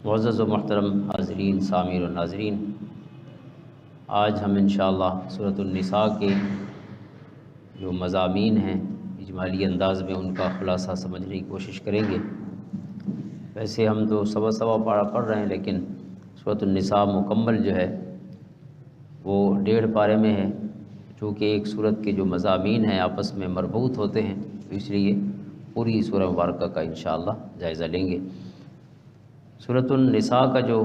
معزز و محترم حاضرین سامعین و ناظرین، آج ہم انشاءاللہ سورۃ النساء کے جو مضامین ہیں اجمالی انداز میں ان کا خلاصہ سمجھنے کی کوشش کریں گے۔ ویسے ہم تو سوا پڑھ رہے ہیں، لیکن سورۃ النساء مکمل جو ہے وہ 1.5 پارے میں ہے، چونکہ ایک سورت کے جو مضامین ہیں آپس میں مربوط ہوتے ہیں، اس لیے پوری سورہ مبارکہ کا انشاءاللہ جائزہ لیں گے۔ سورۃ النساء کا جو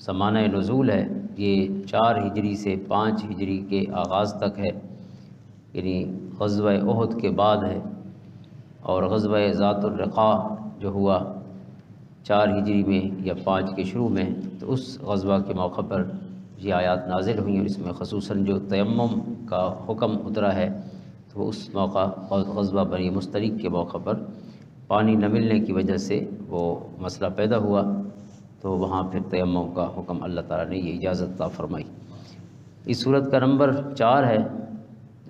زمانہ نزول ہے یہ 4 ہجری سے 5 ہجری کے آغاز تک ہے، یعنی غزوہ احد کے بعد ہے، اور غزوہ ذات الرقاع جو ہوا 4 ہجری میں یا 5 کے شروع میں، تو اس غزوہ کے موقع پر یہ آیات نازل ہوئیں، اور اس میں خصوصاً جو تیمم کا حکم اترا ہے تو اس موقع غزوہ بنی مستلق کے موقع پر پانی نہ ملنے کی وجہ سے وہ مسئلہ پیدا ہوا، تو وہاں پھر تیمم کا حکم اللہ تعالیٰ نے یہ اجازت عطا فرمائی۔ اس سورت کا نمبر 4 ہے،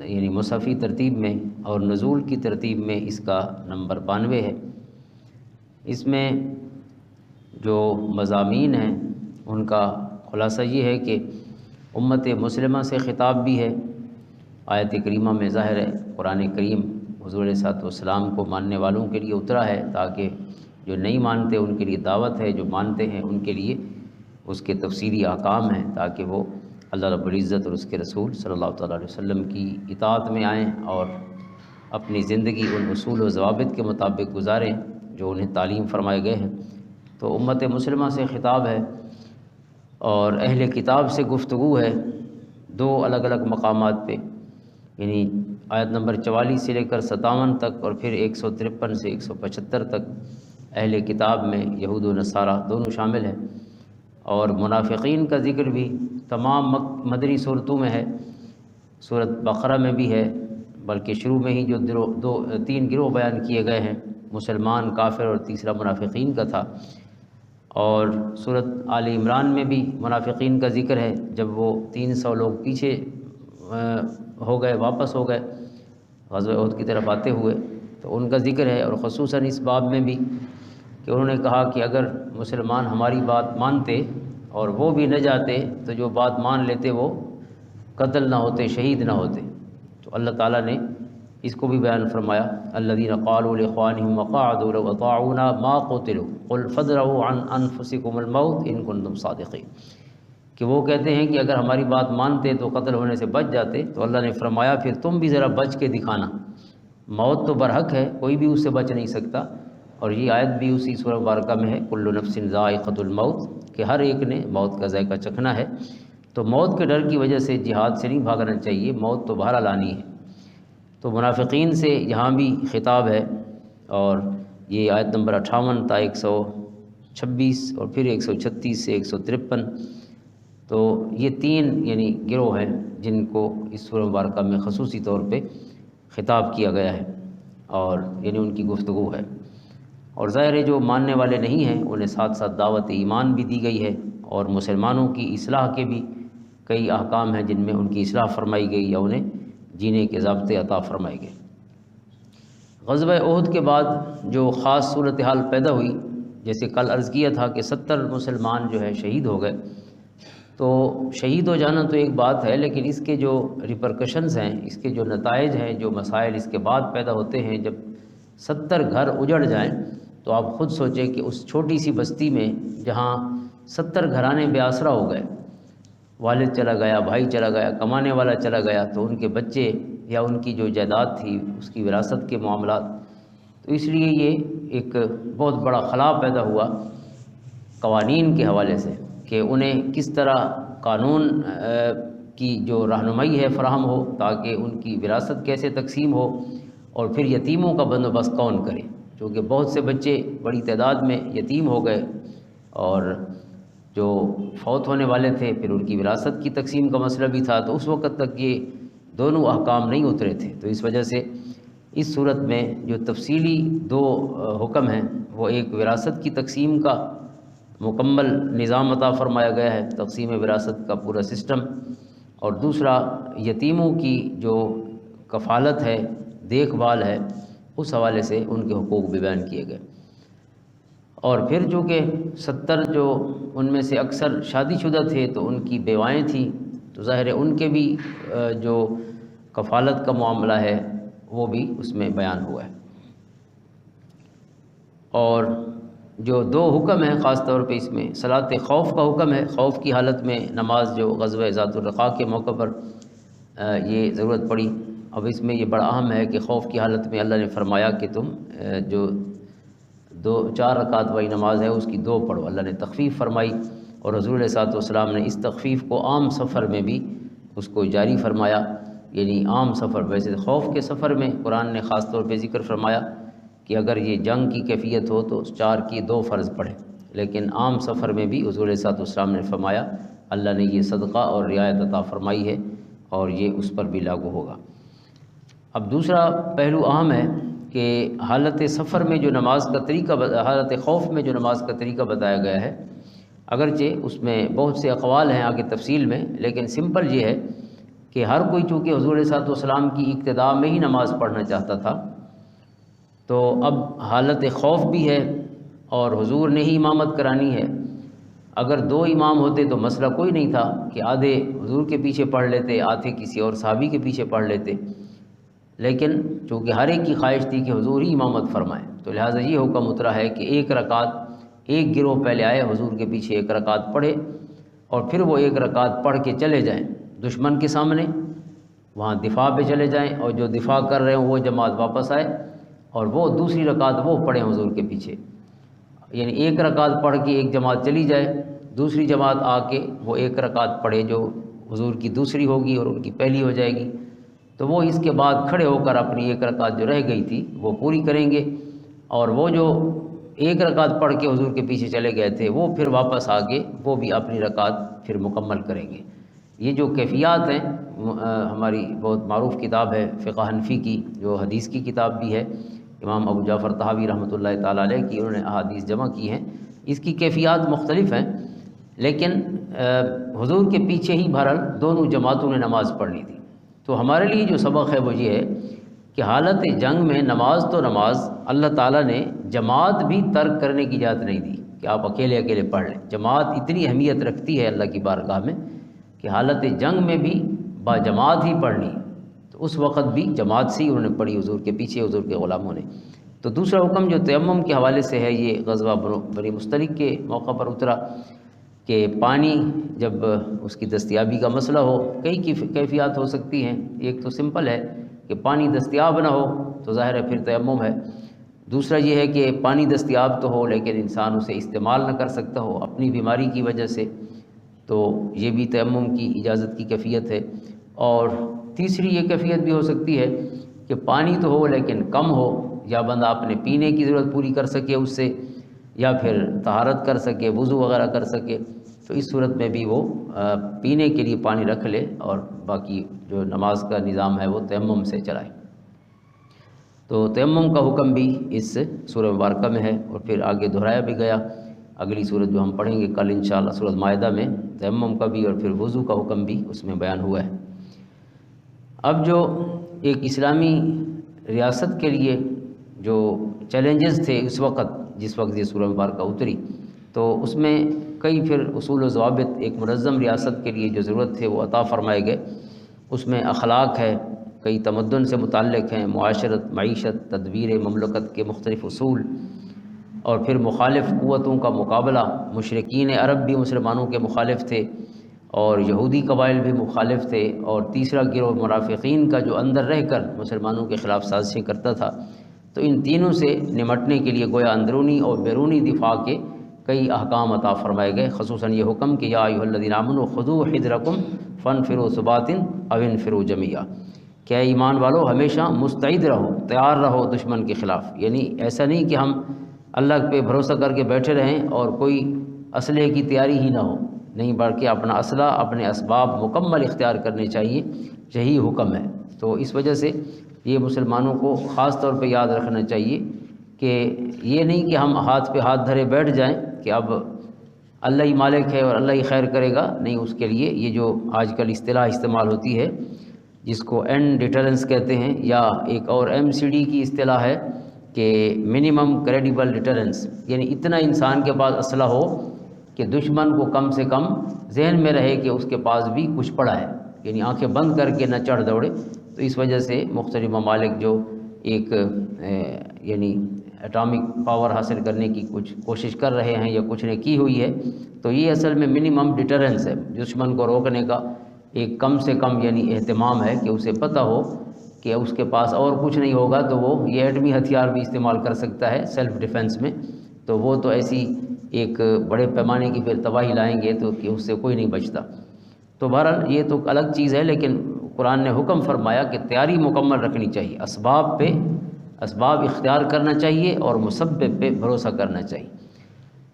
یعنی مصحفی ترتیب میں، اور نزول کی ترتیب میں اس کا نمبر 92 ہے۔ اس میں جو مضامین ہیں ان کا خلاصہ یہ ہے کہ امت مسلمہ سے خطاب بھی ہے۔ آیت کریمہ میں ظاہر ہے قرآن کریم حضور علیہ الصلوۃ والسلام کو ماننے والوں کے لیے اترا ہے، تاکہ جو نہیں مانتے ان کے لیے دعوت ہے، جو مانتے ہیں ان کے لیے اس کے تفصیلی احکام ہیں، تاکہ وہ اللہ رب العزت اور اس کے رسول صلی اللہ تعالیٰ علیہ وسلم کی اطاعت میں آئیں اور اپنی زندگی ان اصول و ضوابط کے مطابق گزاریں جو انہیں تعلیم فرمائے گئے ہیں۔ تو امت مسلمہ سے خطاب ہے، اور اہل کتاب سے گفتگو ہے 2 الگ الگ مقامات پہ، یعنی آیت نمبر 44 سے لے کر 57 تک، اور پھر 153 سے 175 تک اہل کتاب میں یہود و نصارہ دونوں شامل ہیں، اور منافقین کا ذکر بھی تمام مدنی صورتوں میں ہے۔ سورۃ بقرہ میں بھی ہے، بلکہ شروع میں ہی جو 3 گروہ بیان کیے گئے ہیں، مسلمان، کافر اور تیسرا منافقین کا تھا، اور سورۃ آل عمران میں بھی منافقین کا ذکر ہے، جب وہ 300 لوگ پیچھے ہو گئے، واپس ہو گئے غزوہ احد کی طرف آتے ہوئے، تو ان کا ذکر ہے، اور خصوصاً اس باب میں بھی کہ انہوں نے کہا کہ اگر مسلمان ہماری بات مانتے اور وہ بھی نہ جاتے تو جو بات مان لیتے وہ قتل نہ ہوتے، شہید نہ ہوتے۔ تو اللہ تعالیٰ نے اس کو بھی بیان فرمایا، الذین قالوا لاخوانہم وقعدوا لو اطاعونا ما قتلوا قل فادرؤوا عن انفسکم الموت ان کنتم صادقین، کہ وہ کہتے ہیں کہ اگر ہماری بات مانتے تو قتل ہونے سے بچ جاتے، تو اللہ نے فرمایا پھر تم بھی ذرا بچ کے دکھانا، موت تو برحق ہے، کوئی بھی اس سے بچ نہیں سکتا۔ اور یہ آیت بھی اسی سورہ مبارکہ میں ہے، کل نفس ذائقۃ الموت، کہ ہر ایک نے موت کا ذائقہ چکھنا ہے۔ تو موت کے ڈر کی وجہ سے جہاد سے نہیں بھاگنا چاہیے، موت تو بہرحال آنی ہے۔ تو منافقین سے یہاں بھی خطاب ہے، اور یہ آیت نمبر 58 تا 126، اور پھر 136 سے 153، تو یہ 3 یعنی گروہ ہیں جن کو اس سورہ مبارکہ میں خصوصی طور پہ خطاب کیا گیا ہے، اور یعنی ان کی گفتگو ہے۔ اور ظاہر ہے جو ماننے والے نہیں ہیں انہیں ساتھ ساتھ دعوت ایمان بھی دی گئی ہے، اور مسلمانوں کی اصلاح کے بھی کئی احکام ہیں جن میں ان کی اصلاح فرمائی گئی یا انہیں جینے کے ضابطے عطا فرمائے گئے۔ غزوہ احد کے بعد جو خاص صورتحال پیدا ہوئی، جیسے کل عرض کیا تھا کہ 70 مسلمان جو ہے شہید ہو گئے، تو شہید ہو جانا تو ایک بات ہے، لیکن اس کے جو ریپرکشنز ہیں، اس کے جو نتائج ہیں، جو مسائل اس کے بعد پیدا ہوتے ہیں، جب 70 گھر اجڑ جائیں تو آپ خود سوچیں کہ اس چھوٹی سی بستی میں جہاں 70 گھرانے بے آسرا ہو گئے، والد چلا گیا، بھائی چلا گیا، کمانے والا چلا گیا، تو ان کے بچے یا ان کی جو جائیداد تھی اس کی وراثت کے معاملات، تو اس لیے یہ ایک بہت بڑا خلا پیدا ہوا قوانین کے حوالے سے، کہ انہیں کس طرح قانون کی جو رہنمائی ہے فراہم ہو، تاکہ ان کی وراثت کیسے تقسیم ہو، اور پھر یتیموں کا بندوبست کون کرے، کیونکہ بہت سے بچے بڑی تعداد میں یتیم ہو گئے، اور جو فوت ہونے والے تھے پھر ان کی وراثت کی تقسیم کا مسئلہ بھی تھا، تو اس وقت تک یہ دونوں احکام نہیں اترے تھے۔ تو اس وجہ سے اس صورت میں جو تفصیلی 2 حکم ہیں، وہ ایک وراثت کی تقسیم کا مکمل نظام عطا فرمایا گیا ہے، تقسیم وراثت کا پورا سسٹم، اور دوسرا یتیموں کی جو کفالت ہے، دیکھ بھال ہے، اس حوالے سے ان کے حقوق بھی بیان کیے گئے۔ اور پھر چونکہ 70 جو ان میں سے اکثر شادی شدہ تھے تو ان کی بیوائیں تھیں، تو ظاہر ہے ان کے بھی جو کفالت کا معاملہ ہے وہ بھی اس میں بیان ہوا ہے۔ اور جو 2 حکم ہیں خاص طور پہ اس میں صلاۃ خوف کا حکم ہے، خوف کی حالت میں نماز جو غزوہ ذات الرقاع کے موقع پر یہ ضرورت پڑی۔ اب اس میں یہ بڑا اہم ہے کہ خوف کی حالت میں اللہ نے فرمایا کہ تم جو 4 رکعت والی نماز ہے اس کی 2 پڑھو، اللہ نے تخفیف فرمائی، اور حضور علیہ الصلوۃ والسلام نے اس تخفیف کو عام سفر میں بھی اس کو جاری فرمایا، یعنی عام سفر، ویسے خوف کے سفر میں قرآن نے خاص طور پہ ذکر فرمایا کہ اگر یہ جنگ کی کیفیت ہو تو 4 کی 2 فرض پڑھے، لیکن عام سفر میں بھی حضور علیہ الصلوۃ والسلام نے فرمایا، اللہ نے یہ صدقہ اور رعایت عطا فرمائی ہے اور یہ اس پر بھی لاگو ہوگا۔ اب دوسرا پہلو اہم ہے کہ حالت سفر میں جو نماز کا طریقہ، حالت خوف میں جو نماز کا طریقہ بتایا گیا ہے، اگرچہ اس میں بہت سے اقوال ہیں آگے تفصیل میں، لیکن سمپل یہ ہے کہ ہر کوئی چونکہ حضور علیہ الصلوۃ والسلام کی اقتداء میں ہی نماز پڑھنا چاہتا تھا، تو اب حالت خوف بھی ہے اور حضور نے ہی امامت کرانی ہے۔ اگر 2 امام ہوتے تو مسئلہ کوئی نہیں تھا کہ آدھے حضور کے پیچھے پڑھ لیتے، آدھے کسی اور صحابی کے پیچھے پڑھ لیتے، لیکن چونکہ ہر ایک کی خواہش تھی کہ حضور ہی امامت فرمائیں، تو لہٰذا یہ حکم اترا ہے کہ 1 رکعت، ایک گروہ پہلے آئے حضور کے پیچھے 1 رکعت پڑھے، اور پھر وہ 1 رکعت پڑھ کے چلے جائیں دشمن کے سامنے، وہاں دفاع پہ چلے جائیں، اور جو دفاع کر رہے ہوں وہ جماعت واپس آئے اور وہ دوسری رکعت وہ پڑھیں حضور کے پیچھے، یعنی 1 رکعت پڑھ کے ایک جماعت چلی جائے، دوسری جماعت آ کے وہ 1 رکعت پڑھے جو حضور کی دوسری ہوگی اور ان کی پہلی ہو جائے گی، تو وہ اس کے بعد کھڑے ہو کر اپنی 1 رکعت جو رہ گئی تھی وہ پوری کریں گے، اور وہ جو 1 رکعت پڑھ کے حضور کے پیچھے چلے گئے تھے وہ پھر واپس آ کے وہ بھی اپنی رکعت پھر مکمل کریں گے۔ یہ جو کیفیات ہیں، ہماری بہت معروف کتاب ہے فقہ حنفی کی، جو حدیث کی کتاب بھی ہے، امام ابو جعفر طحاوی رحمۃ اللہ تعالیٰ علیہ کی، انہوں نے احادیث جمع کی ہیں، اس کی کیفیات مختلف ہیں، لیکن حضور کے پیچھے ہی بہرحال دونوں جماعتوں نے نماز پڑھنی تھی۔ تو ہمارے لیے جو سبق ہے وہ یہ ہے کہ حالت جنگ میں نماز تو نماز، اللہ تعالیٰ نے جماعت بھی ترک کرنے کی اجازت نہیں دی کہ آپ اکیلے اکیلے پڑھ لیں، جماعت اتنی اہمیت رکھتی ہے اللہ کی بارگاہ میں کہ حالت جنگ میں بھی با جماعت ہی پڑھنی، تو اس وقت بھی جماعت سے ہی انہوں نے پڑھی حضور کے پیچھے، حضور کے غلاموں نے۔ تو دوسرا حکم جو تیمم کے حوالے سے ہے، یہ غزوہ بنی مستلق کے موقع پر اترا کہ پانی جب اس کی دستیابی کا مسئلہ ہو، کئی کیفیات ہو سکتی ہیں، ایک تو سمپل ہے کہ پانی دستیاب نہ ہو تو ظاہر ہے پھر تیمم ہے، دوسرا یہ ہے کہ پانی دستیاب تو ہو لیکن انسان اسے استعمال نہ کر سکتا ہو اپنی بیماری کی وجہ سے، تو یہ بھی تیمم کی اجازت کی کیفیت ہے، اور تیسری یہ کیفیت بھی ہو سکتی ہے کہ پانی تو ہو لیکن کم ہو، یا بندہ اپنے پینے کی ضرورت پوری کر سکے اس سے، یا پھر طہارت کر سکے، وضو وغیرہ کر سکے، تو اس صورت میں بھی وہ پینے کے لیے پانی رکھ لے اور باقی جو نماز کا نظام ہے وہ تیمم سے چلائے۔ تو تیمم کا حکم بھی اس سورہ مبارکہ میں ہے، اور پھر آگے دہرایا بھی گیا، اگلی سورت جو ہم پڑھیں گے کل انشاءاللہ سورۃ مائدہ میں تیمم کا بھی اور پھر وضو کا حکم بھی اس میں بیان ہوا ہے۔ اب جو ایک اسلامی ریاست کے لیے جو چیلنجز تھے اس وقت، جس وقت یہ سورہ مبارکہ اتری، تو اس میں کئی پھر اصول و ضوابط ایک منظم ریاست کے لیے جو ضرورت تھے وہ عطا فرمائے گئے۔ اس میں اخلاق ہے، کئی تمدن سے متعلق ہیں، معاشرت، معیشت، تدبیر مملکت کے مختلف اصول، اور پھر مخالف قوتوں کا مقابلہ، مشرکین عرب بھی مسلمانوں کے مخالف تھے اور یہودی قبائل بھی مخالف تھے، اور تیسرا گروہ منافقین کا جو اندر رہ کر مسلمانوں کے خلاف سازشیں کرتا تھا، تو ان تینوں سے نمٹنے کے لیے گویا اندرونی اور بیرونی دفاع کے کئی احکام عطا فرمائے گئے، خصوصاً یہ حکم کہ یا ایھا الذین آمنوا خذوا حذرکم فانفروا ثبات او انفروا جمیعا، کہ اے ایمان والو ہمیشہ مستعد رہو، تیار رہو دشمن کے خلاف، یعنی ایسا نہیں کہ ہم اللہ پہ بھروسہ کر کے بیٹھے رہیں اور کوئی اسلحے کی تیاری ہی نہ ہو، نہیں بلکہ اپنا اسلحہ، اپنے اسباب مکمل اختیار کرنے چاہیے، یہی حکم ہے۔ تو اس وجہ سے یہ مسلمانوں کو خاص طور پہ یاد رکھنا چاہیے کہ یہ نہیں کہ ہم ہاتھ پہ ہاتھ دھرے بیٹھ جائیں کہ اب اللہ ہی مالک ہے اور اللہ ہی خیر کرے گا، نہیں، اس کے لیے یہ جو آج کل اصطلاح استعمال ہوتی ہے جس کو اینڈ ڈیٹرنس کہتے ہیں، یا ایک اور MCD کی اصطلاح ہے کہ منیمم کریڈیبل ڈیٹرنس، یعنی اتنا انسان کے پاس اسلحہ ہو کہ دشمن کو کم سے کم ذہن میں رہے کہ اس کے پاس بھی کچھ پڑا ہے، یعنی آنکھیں بند کر کے نہ چڑھ دوڑے۔ تو اس وجہ سے مختلف ممالک جو ایک یعنی ایٹامک پاور حاصل کرنے کی کچھ کوشش کر رہے ہیں یا کچھ نے کی ہوئی ہے، تو یہ اصل میں منیمم ڈیٹرنس ہے، دشمن کو روکنے کا ایک کم سے کم یعنی اہتمام ہے کہ اسے پتہ ہو کہ اس کے پاس اور کچھ نہیں ہوگا تو وہ یہ ایٹمی ہتھیار بھی استعمال کر سکتا ہے سیلف ڈیفنس میں، تو وہ تو ایسی ایک بڑے پیمانے کی پھر تباہی لائیں گے تو کہ اس سے کوئی نہیں بچتا۔ تو بہرحال یہ تو الگ چیز ہے، لیکن قرآن نے حکم فرمایا کہ تیاری مکمل رکھنی چاہیے، اسباب اختیار کرنا چاہیے اور مسبب پہ بھروسہ کرنا چاہیے۔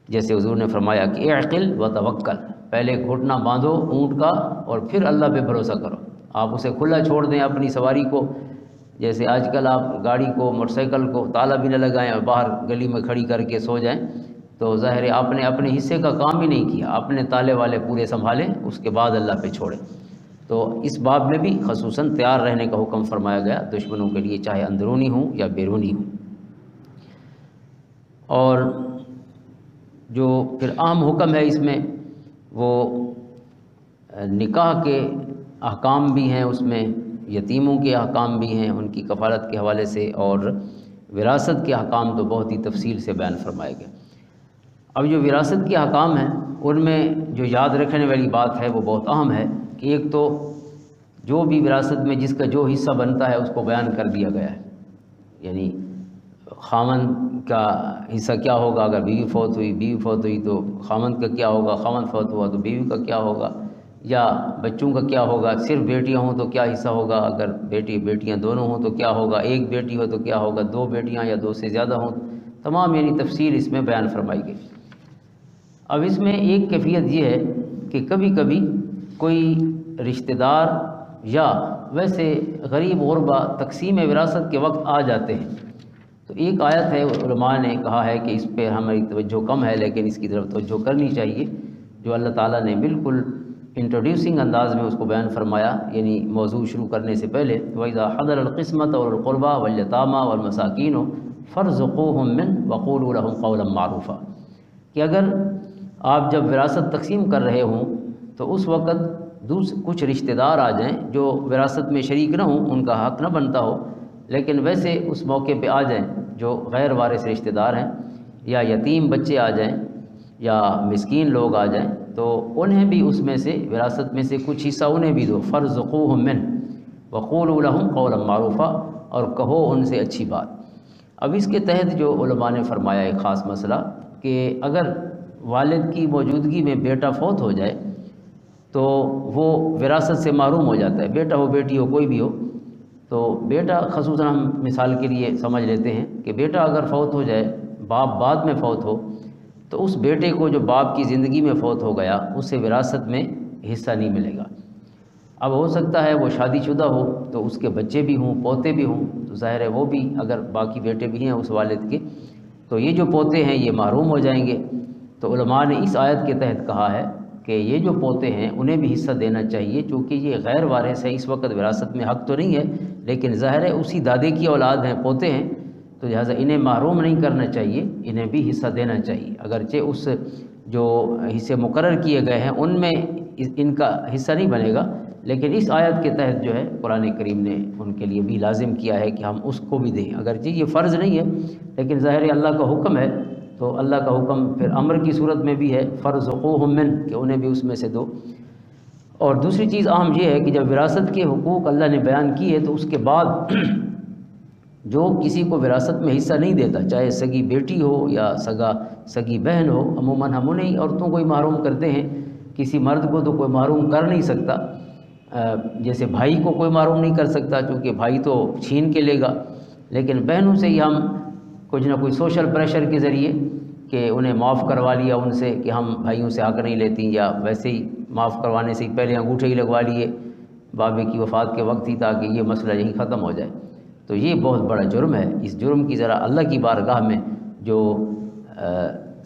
جیسے حضور نے فرمایا کہ اعقل و توکل، پہلے گھٹنا باندھو اونٹ کا اور پھر اللہ پہ بھروسہ کرو۔ آپ اسے کھلا چھوڑ دیں اپنی سواری کو، جیسے آج کل آپ گاڑی کو موٹر سائیکل کو تالا بھی نہ لگائیں اور باہر گلی میں کھڑی کر کے سو جائیں، تو ظاہر ہے آپ نے اپنے حصے کا کام ہی نہیں کیا، اپنے تالے والے پورے سنبھالیں، اس کے بعد اللہ پہ چھوڑیں۔ تو اس باب میں بھی خصوصاً تیار رہنے کا حکم فرمایا گیا دشمنوں کے لیے، چاہے اندرونی ہوں یا بیرونی ہوں۔ اور جو پھر عام حکم ہے اس میں وہ نکاح کے احکام بھی ہیں، اس میں یتیموں کے احکام بھی ہیں ان کی کفالت کے حوالے سے، اور وراثت کے احکام تو بہت ہی تفصیل سے بیان فرمائے گئے۔ اب جو وراثت کے احکام ہیں ان میں جو یاد رکھنے والی بات ہے وہ بہت اہم ہے کہ ایک تو جو بھی وراثت میں جس کا جو حصہ بنتا ہے اس کو بیان کر دیا گیا ہے، یعنی خاوند کا حصہ کیا ہوگا، اگر بیوی فوت ہوئی تو خاوند کا کیا ہوگا، خاوند فوت ہوا تو بیوی کا کیا ہوگا، یا بچوں کا کیا ہوگا، صرف بیٹیاں ہوں تو کیا حصہ ہوگا، اگر بیٹیاں دونوں ہوں تو کیا ہوگا، ایک بیٹی ہو تو کیا ہوگا، دو بیٹیاں یا دو سے زیادہ ہوں، تمام یعنی تفصیل اس میں بیان فرمائی گئی۔ اب اس میں ایک کیفیت یہ ہے کہ کبھی کبھی کوئی رشتہ دار یا ویسے غریب غربا تقسیم وراثت کے وقت آ جاتے ہیں، تو ایک آیت ہے علماء نے کہا ہے کہ اس پہ ہماری توجہ کم ہے لیکن اس کی طرف توجہ کرنی چاہیے، جو اللہ تعالیٰ نے بالکل انٹروڈیوسنگ انداز میں اس کو بیان فرمایا، یعنی موضوع شروع کرنے سے پہلے وَإِذَا حَضَرَ الْقِسْمَةَ أُولُو الْقُرْبَى وَالْيَتَامَى وَالْمَسَاكِينُ فَارْزُقُوهُم مِّنْهُ وَقُولُوا لَهُمْ قَوْلًا مَّعْرُوفًا، کہ اگر آپ جب وراثت تقسیم کر رہے ہوں تو اس وقت کچھ رشتہ دار آ جائیں جو وراثت میں شریک نہ ہوں، ان کا حق نہ بنتا ہو، لیکن ویسے اس موقع پہ آ جائیں جو غیر وارث رشتہ دار ہیں، یا یتیم بچے آ جائیں یا مسکین لوگ آ جائیں، تو انہیں بھی اس میں سے وراثت میں سے کچھ حصہ انہیں بھی دو، فَارْزُقُوهُم مِّنْهُ وَقُولُوا لَهُمْ قَوْلًا مَّعْرُوفًا، اور کہو ان سے اچھی بات۔ اب اس کے تحت جو علماء نے فرمایا ایک خاص مسئلہ کہ اگر والد کی موجودگی میں بیٹا فوت ہو جائے تو وہ وراثت سے محروم ہو جاتا ہے، بیٹا ہو بیٹی ہو کوئی بھی ہو، تو بیٹا خصوصاً ہم مثال کے لیے سمجھ لیتے ہیں کہ بیٹا اگر فوت ہو جائے، باپ بعد میں فوت ہو، تو اس بیٹے کو جو باپ کی زندگی میں فوت ہو گیا اسے وراثت میں حصہ نہیں ملے گا۔ اب ہو سکتا ہے وہ شادی شدہ ہو تو اس کے بچے بھی ہوں، پوتے بھی ہوں، تو ظاہر ہے وہ بھی اگر باقی بیٹے بھی ہیں اس والد کے تو یہ جو پوتے ہیں یہ محروم ہو جائیں گے۔ تو علماء نے اس آیت کے تحت کہا ہے کہ یہ جو پوتے ہیں انہیں بھی حصہ دینا چاہیے، چونکہ یہ غیر وارث ہے، اس وقت وراثت میں حق تو نہیں ہے، لیکن ظاہر ہے اسی دادے کی اولاد ہیں، پوتے ہیں، تو لہٰذا انہیں محروم نہیں کرنا چاہیے، انہیں بھی حصہ دینا چاہیے، اگرچہ اس جو حصے مقرر کیے گئے ہیں ان میں ان کا حصہ نہیں بنے گا، لیکن اس آیت کے تحت جو ہے قرآن کریم نے ان کے لیے بھی لازم کیا ہے کہ ہم اس کو بھی دیں، اگرچہ یہ فرض نہیں ہے لیکن ظاہر اللہ کا حکم ہے، تو اللہ کا حکم پھر امر کی صورت میں بھی ہے، فَارْزُقُوهُم مِّنْهُ، کہ انہیں بھی اس میں سے دو۔ اور دوسری چیز اہم یہ ہے کہ جب وراثت کے حقوق اللہ نے بیان کیے تو اس کے بعد جو کسی کو وراثت میں حصہ نہیں دیتا، چاہے سگی بیٹی ہو یا سگی بہن ہو، عموماً ہم انہیں عورتوں کو ہی محروم کرتے ہیں، کسی مرد کو تو کوئی محروم کر نہیں سکتا، جیسے بھائی کو کوئی محروم نہیں کر سکتا چونکہ بھائی تو چھین کے لے گا، لیکن بہنوں سے ہی ہم کچھ نہ کوئی سوشل پریشر کے ذریعے کہ انہیں معاف کروا لیا ان سے کہ ہم بھائیوں سے حق نہیں لیتی، یا ویسے ہی معاف کروانے سے پہلے انگوٹھے ہی لگوا لیے بابے کی وفات کے وقت ہی تاکہ یہ مسئلہ یہیں ختم ہو جائے، تو یہ بہت بڑا جرم ہے۔ اس جرم کی ذرا اللہ کی بارگاہ میں جو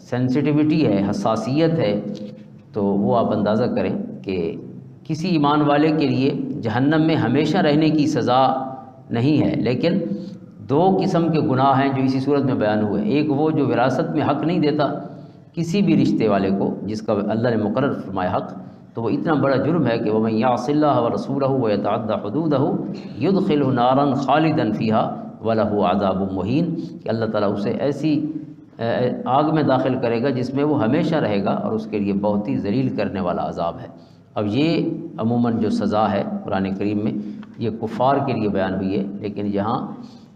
سینسٹیوٹی ہے، حساسیت ہے، تو وہ آپ اندازہ کریں کہ کسی ایمان والے کے لیے جہنم میں ہمیشہ رہنے کی سزا نہیں ہے، لیکن دو قسم کے گناہ ہیں جو اسی صورت میں بیان ہوئے. ایک وہ جو وراثت میں حق نہیں دیتا کسی بھی رشتے والے کو جس کا اللہ نے مقرر فرمایا حق، تو وہ اتنا بڑا جرم ہے کہ وَمَن يَعْصِ اللَّهَ وَرَسُولَهُ وَيَتَعَدَّ حُدُودَهُ يُدْخِلْهُ نَارًا خَالِدًا فِيهَا وَلَهُ عَذَابٌ مُّهِينٌ، کہ اللہ تعالیٰ اسے ایسی آگ میں داخل کرے گا جس میں وہ ہمیشہ رہے گا اور اس کے لیے بہت ہی ذلیل کرنے والا عذاب ہے. اب یہ عموماً جو سزا ہے قرآن کریم میں یہ کفار کے لیے بیان ہوئی ہے، لیکن یہاں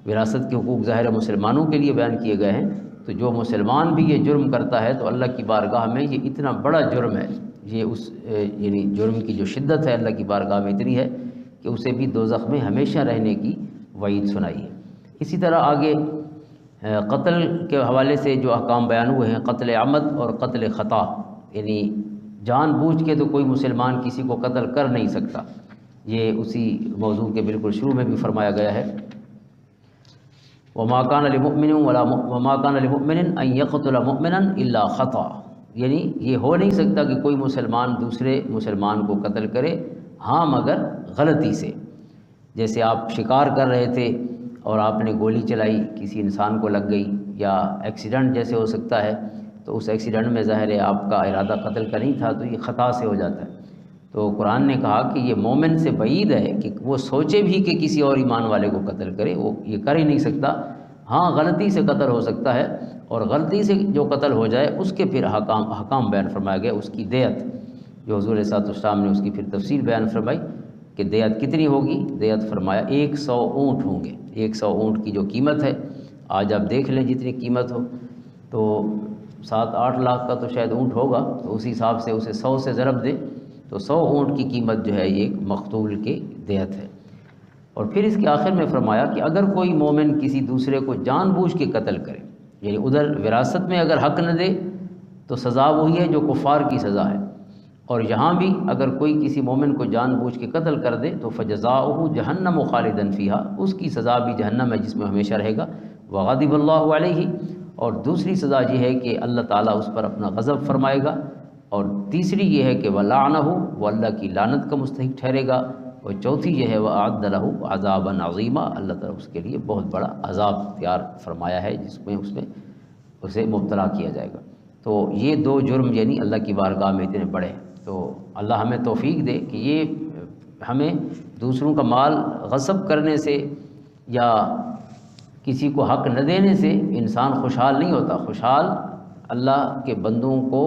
وراثت کے حقوق ظاہر مسلمانوں کے لیے بیان کیے گئے ہیں. تو جو مسلمان بھی یہ جرم کرتا ہے تو اللہ کی بارگاہ میں یہ اتنا بڑا جرم ہے، یہ اس یعنی جرم کی جو شدت ہے اللہ کی بارگاہ میں اتنی ہے کہ اسے بھی دوزخ میں ہمیشہ رہنے کی وعید سنائی ہے. اسی طرح آگے قتل کے حوالے سے جو احکام بیان ہوئے ہیں، قتل عمد اور قتل خطا، یعنی جان بوجھ کے تو کوئی مسلمان کسی کو قتل کر نہیں سکتا. یہ اسی موضوع کے بالکل شروع میں بھی فرمایا گیا ہے، وَمَا كَانَ لِمُؤْمِنٍ أَن يَقْتُلَ مُؤْمِنًا إِلَّا خَطَأً، یعنی یہ ہو نہیں سکتا کہ کوئی مسلمان دوسرے مسلمان کو قتل کرے ہاں مگر غلطی سے. جیسے آپ شکار کر رہے تھے اور آپ نے گولی چلائی کسی انسان کو لگ گئی، یا ایکسیڈنٹ جیسے ہو سکتا ہے، تو اس ایکسیڈنٹ میں ظاہر ہے آپ کا ارادہ قتل کا نہیں تھا تو یہ خطا سے ہو جاتا ہے. تو قرآن نے کہا کہ یہ مومن سے بعید ہے کہ وہ سوچے بھی کہ کسی اور ایمان والے کو قتل کرے، وہ یہ کر ہی نہیں سکتا. ہاں غلطی سے قتل ہو سکتا ہے، اور غلطی سے جو قتل ہو جائے اس کے پھر حکام بیان فرمایا گیا، اس کی دیت جو حضور صلی اللہ علیہ وسلم نے اس کی پھر تفصیل بیان فرمائی کہ دیت کتنی ہوگی. دیت فرمایا 100 اونٹ ہوں گے. 100 اونٹ کی جو قیمت ہے آج آپ دیکھ لیں جتنی قیمت ہو تو 7-8 لاکھ کا تو شاید اونٹ ہوگا، تو اسی حساب سے اسے 100 سے ضرب دے تو 100 اونٹ کی قیمت جو ہے یہ ایک مقتول کی دیت ہے. اور پھر اس کے آخر میں فرمایا کہ اگر کوئی مومن کسی دوسرے کو جان بوجھ کے قتل کرے، یعنی ادھر وراثت میں اگر حق نہ دے تو سزا وہی ہے جو کفار کی سزا ہے، اور یہاں بھی اگر کوئی کسی مومن کو جان بوجھ کے قتل کر دے تو فجزاؤہ جہنم خالدن فیہا، اس کی سزا بھی جہنم ہے جس میں ہمیشہ رہے گا. وغضب اللہ علیہ، اور دوسری سزا یہ ہے کہ اللہ تعالیٰ اس پر اپنا غضب فرمائے گا. اور تیسری یہ ہے کہ وَلَعْنَهُ، وہ اللہ کی لعنت کا مستحق ٹھہرے گا. اور چوتھی یہ ہے وَأَعَدَّ لَهُ عَذَابًا عَظِيمًا، اللہ تعالیٰ اس کے لیے بہت بڑا عذاب تیار فرمایا ہے جس میں اسے مبتلا کیا جائے گا. تو یہ دو جرم یعنی اللہ کی بارگاہ میں اتنے بڑے ہیں. تو اللہ ہمیں توفیق دے کہ یہ ہمیں دوسروں کا مال غصب کرنے سے یا کسی کو حق نہ دینے سے انسان خوشحال نہیں ہوتا. خوشحال اللہ کے بندوں کو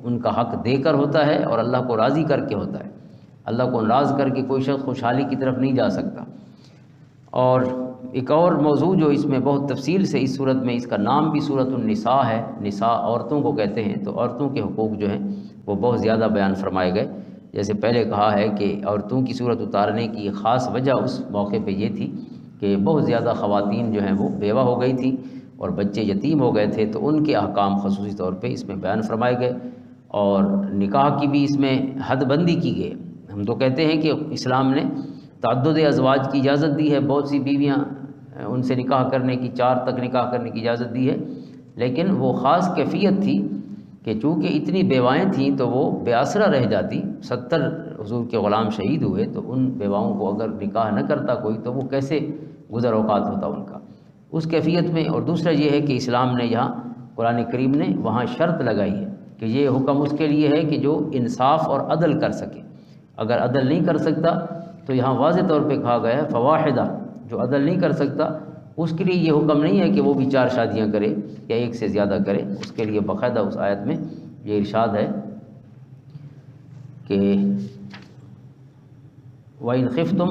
ان کا حق دے کر ہوتا ہے اور اللہ کو راضی کر کے ہوتا ہے. اللہ کو ناراض کر کے کوئی شخص خوشحالی کی طرف نہیں جا سکتا. اور ایک اور موضوع جو اس میں بہت تفصیل سے اس صورت میں، اس کا نام بھی سورۃ النساء ہے، نساء عورتوں کو کہتے ہیں، تو عورتوں کے حقوق جو ہیں وہ بہت زیادہ بیان فرمائے گئے. جیسے پہلے کہا ہے کہ عورتوں کی صورت اتارنے کی خاص وجہ اس موقع پہ یہ تھی کہ بہت زیادہ خواتین جو ہیں وہ بیوہ ہو گئی تھیں اور بچے یتیم ہو گئے تھے، تو ان کے احکام خصوصی طور پہ اس میں بیان فرمائے گئے. اور نکاح کی بھی اس میں حد بندی کی گئی. ہم تو کہتے ہیں کہ اسلام نے تعدد ازواج کی اجازت دی ہے، بہت سی بیویاں ان سے نکاح کرنے کی، 4 تک نکاح کرنے کی اجازت دی ہے، لیکن وہ خاص کیفیت تھی کہ چونکہ اتنی بیوائیں تھیں تو وہ بے آسرا رہ جاتی. 70 حضور کے غلام شہید ہوئے، تو ان بیواؤں کو اگر نکاح نہ کرتا کوئی تو وہ کیسے گزر اوقات ہوتا ان کا، اس کیفیت میں. اور دوسرا یہ ہے کہ اسلام نے یہاں قرآن کریم نے وہاں شرط لگائی ہے کہ یہ حکم اس کے لیے ہے کہ جو انصاف اور عدل کر سکے. اگر عدل نہیں کر سکتا تو یہاں واضح طور پہ کہا گیا ہے فواحدہ، جو عدل نہیں کر سکتا اس کے لیے یہ حکم نہیں ہے کہ وہ بھی 4 شادیاں کرے یا 1 سے زیادہ کرے. اس کے لیے باقاعدہ اس آیت میں یہ ارشاد ہے کہ فَإِنْ خِفْتُمْ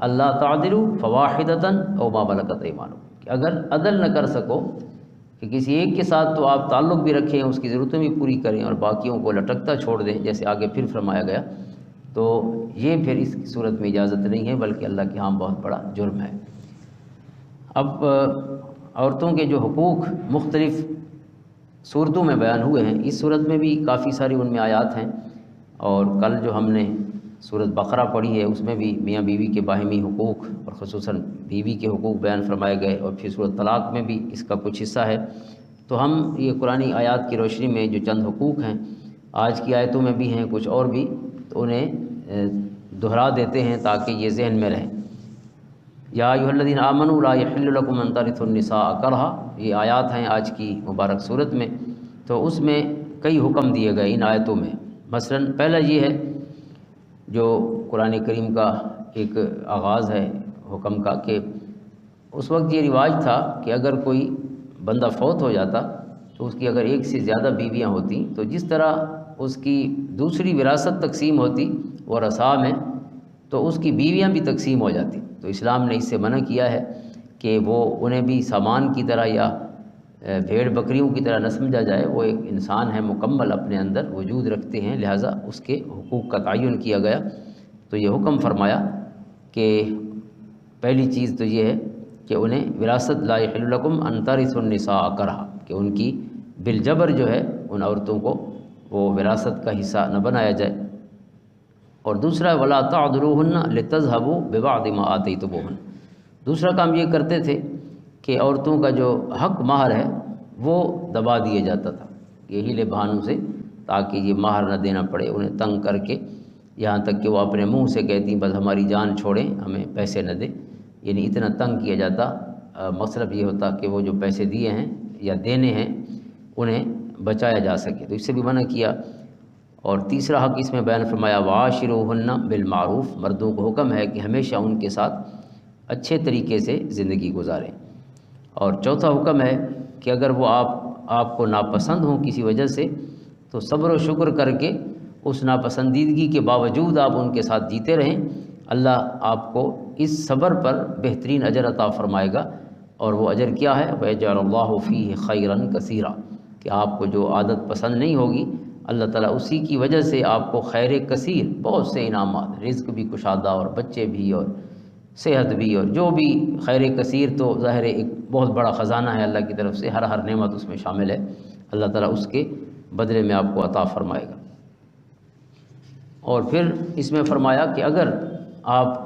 أَلَّا تَعْدِلُوا فَوَاحِدَةً أَوْ مَا مَلَكَتْ أَيْمَانُكُمْ، کہ اگر عدل نہ کر سکو کہ کسی ایک کے ساتھ تو آپ تعلق بھی رکھیں، اس کی ضرورتیں بھی پوری کریں اور باقیوں کو لٹکتا چھوڑ دیں، جیسے آگے پھر فرمایا گیا، تو یہ پھر اس صورت میں اجازت نہیں ہے بلکہ اللہ کے ہاں بہت بڑا جرم ہے. اب عورتوں کے جو حقوق مختلف صورتوں میں بیان ہوئے ہیں، اس صورت میں بھی کافی ساری ان میں آیات ہیں. اور کل جو ہم نے سورۃ بقرہ پڑھی ہے اس میں بھی میاں بیوی کے باہمی حقوق اور خصوصاً بیوی کے حقوق بیان فرمائے گئے، اور پھر سورۃ طلاق میں بھی اس کا کچھ حصہ ہے. تو ہم یہ قرآنی آیات کی روشنی میں جو چند حقوق ہیں آج کی آیتوں میں بھی ہیں کچھ اور بھی، تو انہیں دہرا دیتے ہیں تاکہ یہ ذہن میں رہیں. یا ایھا الذین آمنوا لا یحل لکم ان ترثوا النساء کرہا، یہ آیات ہیں آج کی مبارک صورت میں، تو اس میں کئی حکم دیے گئے ان آیتوں میں۔ مثلا پہلا یہ ہے جو قرآن کریم کا ایک آغاز ہے حکم کا، کہ اس وقت یہ رواج تھا کہ اگر کوئی بندہ فوت ہو جاتا تو اس کی اگر ایک سے زیادہ بیویاں ہوتی تو جس طرح اس کی دوسری وراثت تقسیم ہوتی ورثاء میں، تو اس کی بیویاں بھی تقسیم ہو جاتی۔ تو اسلام نے اس سے منع کیا ہے کہ وہ انہیں بھی سامان کی طرح یا بھیڑ بکریوں کی طرح نہ سمجھا جائے، وہ ایک انسان ہے مکمل، اپنے اندر وجود رکھتے ہیں، لہٰذا اس کے حقوق کا تعین کیا گیا۔ تو یہ حکم فرمایا کہ پہلی چیز تو یہ ہے کہ انہیں وراثت لا یحل لکم ان ترثوا النساء کرہا، کہ ان کی بالجبر جو ہے ان عورتوں کو وہ وراثت کا حصہ نہ بنایا جائے۔ اور دوسرا ولا تعضلوهن لتذهبوا ببعض ما آتيتموهن، دوسرا کام یہ کرتے تھے کہ عورتوں کا جو حق مہر ہے وہ دبا دیا جاتا تھا یہی لے بہانوں سے، تاکہ یہ مہر نہ دینا پڑے انہیں تنگ کر کے، یہاں تک کہ وہ اپنے منہ سے کہتی بس ہماری جان چھوڑیں، ہمیں پیسے نہ دیں، یعنی اتنا تنگ کیا جاتا۔ مطلب یہ ہوتا کہ وہ جو پیسے دیے ہیں یا دینے ہیں انہیں بچایا جا سکے، تو اس سے بھی منع کیا۔ اور تیسرا حق اس میں بیان فرمایا وعاشروہن بالمعروف، مردوں کو حکم ہے کہ ہمیشہ ان کے ساتھ اچھے طریقے سے زندگی گزاریں۔ اور چوتھا حکم ہے کہ اگر وہ آپ کو ناپسند ہوں کسی وجہ سے تو صبر و شکر کر کے اس ناپسندیدگی کے باوجود آپ ان کے ساتھ جیتے رہیں، اللہ آپ کو اس صبر پر بہترین اجر عطا فرمائے گا۔ اور وہ اجر کیا ہے؟ وَيَجْعَلُ اللَّهُ فِيهِ خَيْرًا كَثِيرًا، کہ آپ کو جو عادت پسند نہیں ہوگی اللہ تعالیٰ اسی کی وجہ سے آپ کو خیر کثیر، بہت سے انعامات، رزق بھی کشادہ اور بچے بھی اور صحت بھی اور جو بھی خیر کثیر، تو ظاہر ایک بہت بڑا خزانہ ہے اللہ کی طرف سے، ہر نعمت اس میں شامل ہے، اللہ تعالیٰ اس کے بدلے میں آپ کو عطا فرمائے گا۔ اور پھر اس میں فرمایا کہ اگر آپ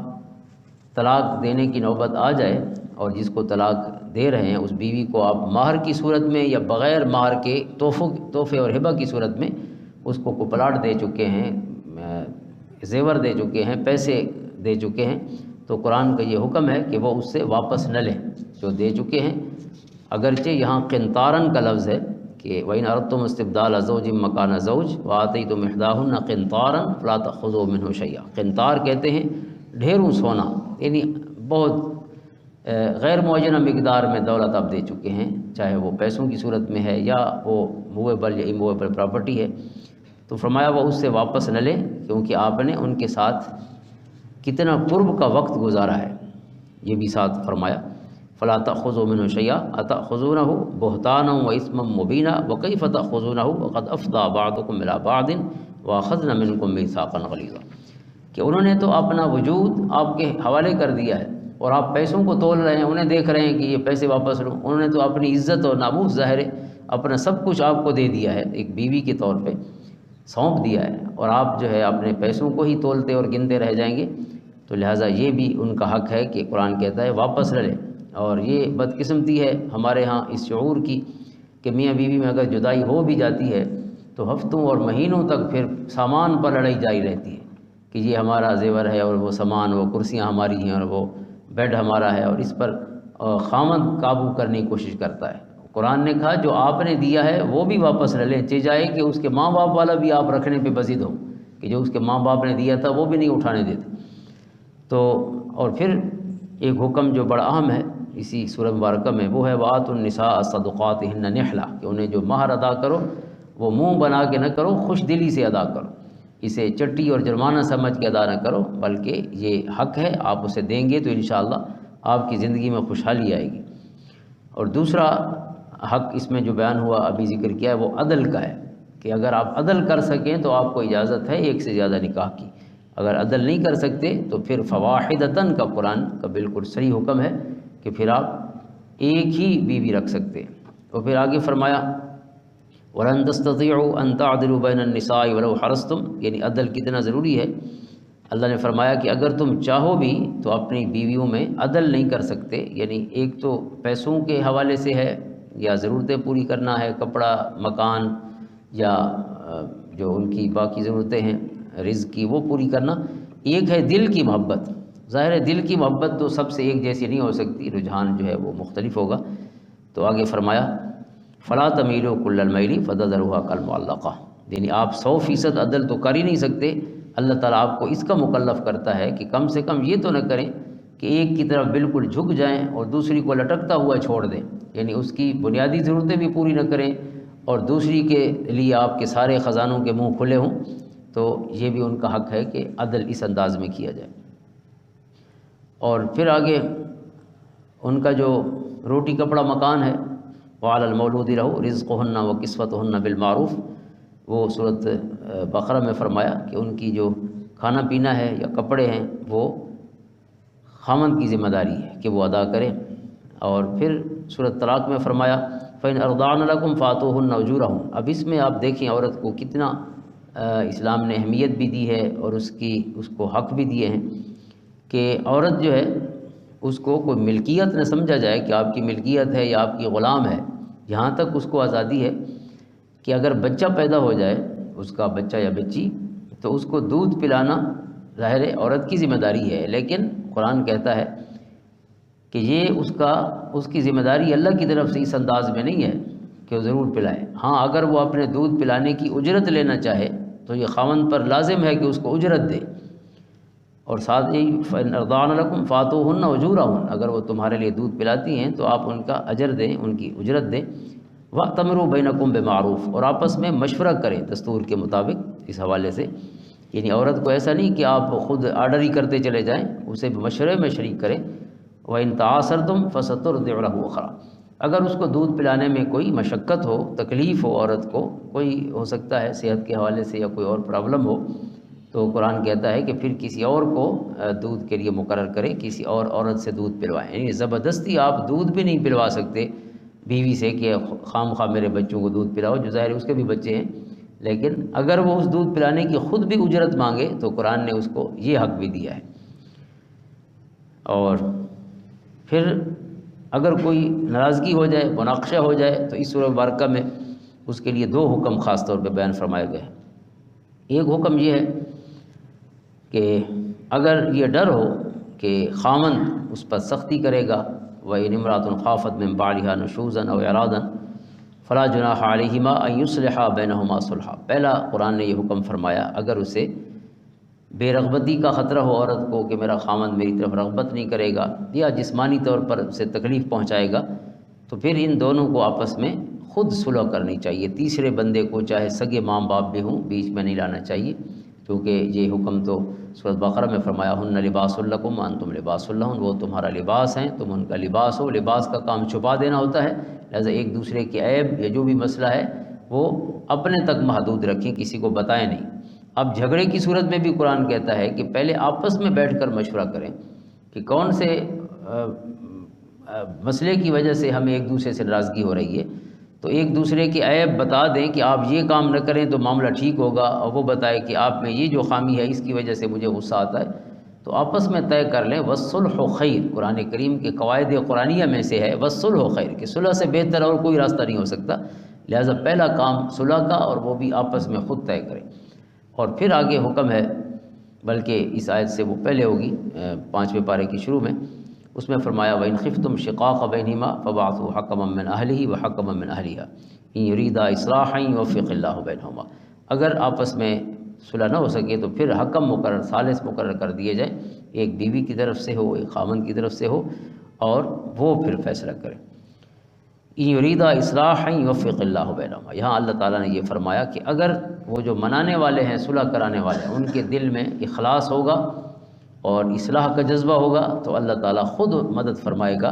طلاق دینے کی نوبت آ جائے اور جس کو طلاق دے رہے ہیں اس بیوی کو آپ مہر کی صورت میں یا بغیر مہر کے تحفے اور ہبہ کی صورت میں اس کو پلاٹ دے چکے ہیں، زیور دے چکے ہیں، پیسے دے چکے ہیں، تو قرآن کا یہ حکم ہے کہ وہ اس سے واپس نہ لیں جو دے چکے ہیں۔ اگرچہ یہاں قنطاراً کا لفظ ہے کہ وَإِنْ أَرَدْتُمْ اسْتِبْدَالَ زَوْجٍ مَكَانَ زَوْجٍ وَآتَيْتُمْ إِحْدَاهُنَّ قِنطَارًا فَلَا تَأْخُذُوا مِنْهُ شَيْئًا، قنطار کہتے ہیں ڈھیروں سونا، یعنی بہت غیر معینہ مقدار میں دولت آپ دے چکے ہیں، چاہے وہ پیسوں کی صورت میں ہے یا وہ مویبل یا امویبل پراپرٹی ہے، تو فرمایا وہ اس سے واپس نہ لیں، کیونکہ آپ نے ان کے ساتھ کتنا قرب کا وقت گزارا ہے، یہ بھی ساتھ فرمایا فَلَا تَأْخُذُوا مِنْهُ شَيْئًا أَتَأْخُذُونَهُ بُهْتَانًا وَإِثْمًا مُبِينًا وَكَيْفَ تَأْخُذُونَهُ وَقَدْ أَفْضَىٰ بَعْضُكُمْ إِلَىٰ بَعْضٍ وَأَخَذْنَ مِنْكُمْ مِيثَاقًا غَلِيظًا، کہ انہوں نے تو اپنا وجود آپ کے حوالے کر دیا ہے اور آپ پیسوں کو تول رہے ہیں، انہیں دیکھ رہے ہیں کہ یہ پیسے واپس لو، انہوں نے تو اپنی عزت اور ناموس ظاہر اپنا سب کچھ آپ کو دے دیا ہے، ایک بیوی کے طور پہ سونپ دیا ہے، اور آپ جو ہے اپنے پیسوں کو ہی تولتے اور گنتے رہ جائیں گے، تو لہٰذا یہ بھی ان کا حق ہے کہ قرآن کہتا ہے واپس لے لیں۔ اور یہ بدقسمتی ہے ہمارے ہاں اس شعور کی کہ میاں بیوی میں اگر جدائی ہو بھی جاتی ہے تو ہفتوں اور مہینوں تک پھر سامان پر لڑائی جاری رہتی ہے کہ یہ ہمارا زیور ہے اور وہ سامان، وہ کرسیاں ہماری ہیں اور وہ بیڈ ہمارا ہے، اور اس پر خامند قابو کرنے کی کوشش کرتا ہے۔ قرآن نے کہا جو آپ نے دیا ہے وہ بھی واپس لے لیں، چاہے کہ اس کے ماں باپ والا بھی آپ رکھنے پہ بضد ہو کہ جو اس کے ماں باپ نے دیا تھا وہ بھی نہیں اٹھانے دیتے۔ تو اور پھر ایک حکم جو بڑا اہم ہے اسی سورہ مبارکہ میں وہ ہے وَآتُوا النِّسَاءَ صَدُقَاتِهِنَّ نِحْلَةً، کہ انہیں جو مہر ادا کرو وہ منہ بنا کے نہ کرو، خوش دلی سے ادا کرو، اسے چٹی اور جرمانہ سمجھ کے ادا نہ کرو، بلکہ یہ حق ہے، آپ اسے دیں گے تو انشاءاللہ آپ کی زندگی میں خوشحالی آئے گی۔ اور دوسرا حق اس میں جو بیان ہوا ابھی ذکر کیا ہے وہ عدل کا ہے کہ اگر آپ عدل کر سکیں تو آپ کو اجازت ہے ایک سے زیادہ نکاح کی، اگر عدل نہیں کر سکتے تو پھر فواحدتاً کا قرآن کا بالکل صحیح حکم ہے کہ پھر آپ ایک ہی بیوی رکھ سکتے ہیں۔ اور پھر آگے فرمایا وَلَن تَسْتَطِيعُوا أَن تَعْدِلُوا بَيْنَ النِّسَاءِ وَلَوْ حَرَصْتُمْ، یعنی عدل کتنا ضروری ہے۔ اللہ نے فرمایا کہ اگر تم چاہو بھی تو اپنی بیویوں میں عدل نہیں کر سکتے، یعنی ایک تو پیسوں کے حوالے سے ہے یا ضرورتیں پوری کرنا ہے، کپڑا، مکان یا جو ان کی باقی ضرورتیں ہیں رزق کی وہ پوری کرنا، ایک ہے دل کی محبت، ظاہر ہے دل کی محبت تو سب سے ایک جیسی نہیں ہو سکتی، رجحان جو ہے وہ مختلف ہوگا۔ تو آگے فرمایا فلا تمیلوا کل المیل فتذروها کالمعلقہ، یعنی آپ 100% عدل تو کر ہی نہیں سکتے، اللہ تعالیٰ آپ کو اس کا مکلف کرتا ہے کہ کم سے کم یہ تو نہ کریں کہ ایک کی طرف بالکل جھک جائیں اور دوسری کو لٹکتا ہوا چھوڑ دیں، یعنی اس کی بنیادی ضرورتیں بھی پوری نہ کریں اور دوسری کے لیے آپ کے سارے خزانوں کے منہ کھلے ہوں، تو یہ بھی ان کا حق ہے کہ عدل اس انداز میں کیا جائے۔ اور پھر آگے ان کا جو روٹی کپڑا مکان ہے، وعلی المولود لہ رزقہن وکسوتہن بالمعروف، وہ صورت بقرہ میں فرمایا کہ ان کی جو کھانا پینا ہے یا کپڑے ہیں وہ خاوند کی ذمہ داری ہے کہ وہ ادا کرے۔ اور پھر سورۃ طلاق میں فرمایا فَإِنْ أَرْضَعْنَ لَكُمْ فَآتُوهُنَّ أُجُورَهُنَّ۔ اب اس میں آپ دیکھیں عورت کو کتنا اسلام نے اہمیت بھی دی ہے اور اس کو حق بھی دیے ہیں کہ عورت جو ہے اس کو کوئی ملکیت نہ سمجھا جائے کہ آپ کی ملکیت ہے یا آپ کی غلام ہے، یہاں تک اس کو آزادی ہے کہ اگر بچہ پیدا ہو جائے، اس کا بچہ یا بچی، تو اس کو دودھ پلانا ظاہر ہے عورت کی ذمہ داری ہے، لیکن قرآن کہتا ہے کہ یہ اس کی ذمہ داری اللہ کی طرف سے اس انداز میں نہیں ہے کہ وہ ضرور پلائے۔ ہاں اگر وہ اپنے دودھ پلانے کی اجرت لینا چاہے تو یہ خاوند پر لازم ہے کہ اس کو اجرت دے، اور ساتھ ہی فَإِنْ أَرْضَعْنَ لَكُمْ فَآتُوهُنَّ أُجُورَهُنَّ، اگر وہ تمہارے لیے دودھ پلاتی ہیں تو آپ ان کا اجر دیں، ان کی اجرت دیں۔ وَأْتَمِرُوا بَيْنَكُمْ بِمَعْرُوف، اور آپس میں مشورہ کریں دستور کے مطابق۔ اس حوالے سے یعنی عورت کو ایسا نہیں کہ آپ خود آرڈر ہی کرتے چلے جائیں، اسے مشورے میں شریک کریں۔ وَإِنْ تَعَاسَرْتُمْ فَسَتُرْضِعُ لَهُ أُخْرَىٰ، اگر اس کو دودھ پلانے میں کوئی مشقت ہو، تکلیف ہو، عورت کو کوئی ہو سکتا ہے صحت کے حوالے سے یا کوئی اور پرابلم ہو، تو قرآن کہتا ہے کہ پھر کسی اور کو دودھ کے لیے مقرر کریں، کسی اور عورت سے دودھ پلوائیں۔ یعنی زبردستی آپ دودھ بھی نہیں پلوا سکتے بیوی سے کہ خام خواہ میرے بچوں کو دودھ پلاؤ، جو ظاہر ہے اس کے بھی بچے ہیں، لیکن اگر وہ اس دودھ پلانے کی خود بھی اجرت مانگے تو قرآن نے اس کو یہ حق بھی دیا ہے۔ اور پھر اگر کوئی ناراضگی ہو جائے، مناقشہ ہو جائے، تو اس سورہ مبارکہ میں اس کے لیے 2 حکم خاص طور پہ بیان فرمائے گئے ہیں۔ ایک حکم یہ ہے کہ اگر یہ ڈر ہو کہ خاوند اس پر سختی کرے گا، وَإِنِ امْرَأَةٌ خَافَتْ مِنْ بَعْلِهَا نُشُوزًا أَوْ إِعْرَاضًا فَلَا جُنَاحَ عَلَيْهِمَا أَنْ يُصْلِحَا بَيْنَهُمَا صُلْحًا۔ پہلا قرآن نے یہ حکم فرمایا اگر اسے بے رغبتی کا خطرہ ہو عورت کو کہ میرا خاوند میری طرف رغبت نہیں کرے گا یا جسمانی طور پر اسے تکلیف پہنچائے گا، تو پھر ان دونوں کو آپس میں خود صلح کرنی چاہیے، تیسرے بندے کو چاہے سگے ماں باپ بھی ہوں بیچ میں نہیں لانا چاہیے، کیونکہ یہ حکم تو سورۃ بقرہ میں فرمایا ہن لباس لکم وانتم لباس لہن، وہ تمہارا لباس ہیں، تم ان کا لباس ہو۔ لباس کا کام چھپا دینا ہوتا ہے، لہذا ایک دوسرے کے عیب یا جو بھی مسئلہ ہے وہ اپنے تک محدود رکھیں، کسی کو بتائیں نہیں۔ اب جھگڑے کی صورت میں بھی قرآن کہتا ہے کہ پہلے آپس میں بیٹھ کر مشورہ کریں کہ کون سے مسئلے کی وجہ سے ہمیں ایک دوسرے سے ناراضگی ہو رہی ہے، تو ایک دوسرے کے عیب بتا دیں کہ آپ یہ کام نہ کریں تو معاملہ ٹھیک ہوگا، اور وہ بتائے کہ آپ میں یہ جو خامی ہے اس کی وجہ سے مجھے غصہ آتا ہے، تو آپس میں طے کر لیں۔ والصلح خیر، قرآن کریم کے قواعد قرآنیہ میں سے ہے والصلح خیر، کہ صلح سے بہتر اور کوئی راستہ نہیں ہو سکتا، لہذا پہلا کام صلح کا، اور وہ بھی آپس میں خود طے کریں۔ اور پھر آگے حکم ہے، بلکہ اس آیت سے وہ پہلے ہوگی 5ویں پارے کی شروع میں، اس میں فرمایا وَإِنْ خِفْتُمْ شِقَاقَ بَيْنِهِمَا فَبَعْثُوا حَكَمًا مِّنْ أَهْلِهِ وَحَكَمًا مِّنْ أَهْلِهَا إِنْ يُرِيدَا إِصْلَاحًا يُوَفِّقِ اللَّهُ بَيْنَهُمَا، اگر آپس میں صلح نہ ہو سکے تو پھر حکم مقرر، ثالث مقرر کر دیے جائیں، ایک بیوی کی طرف سے ہو، ایک خاوند کی طرف سے ہو، اور وہ پھر فیصلہ کرے۔ إِنْ يُرِيدَا إِصْلَاحًا يُوَفِّقِ اللَّهُ بَيْنَهُمَا، یہاں اللہ تعالیٰ نے یہ فرمایا کہ اگر وہ جو منانے والے ہیں، صلح کرانے والے ہیں، ان کے دل میں اخلاص ہوگا اور اصلاح کا جذبہ ہوگا تو اللہ تعالیٰ خود مدد فرمائے گا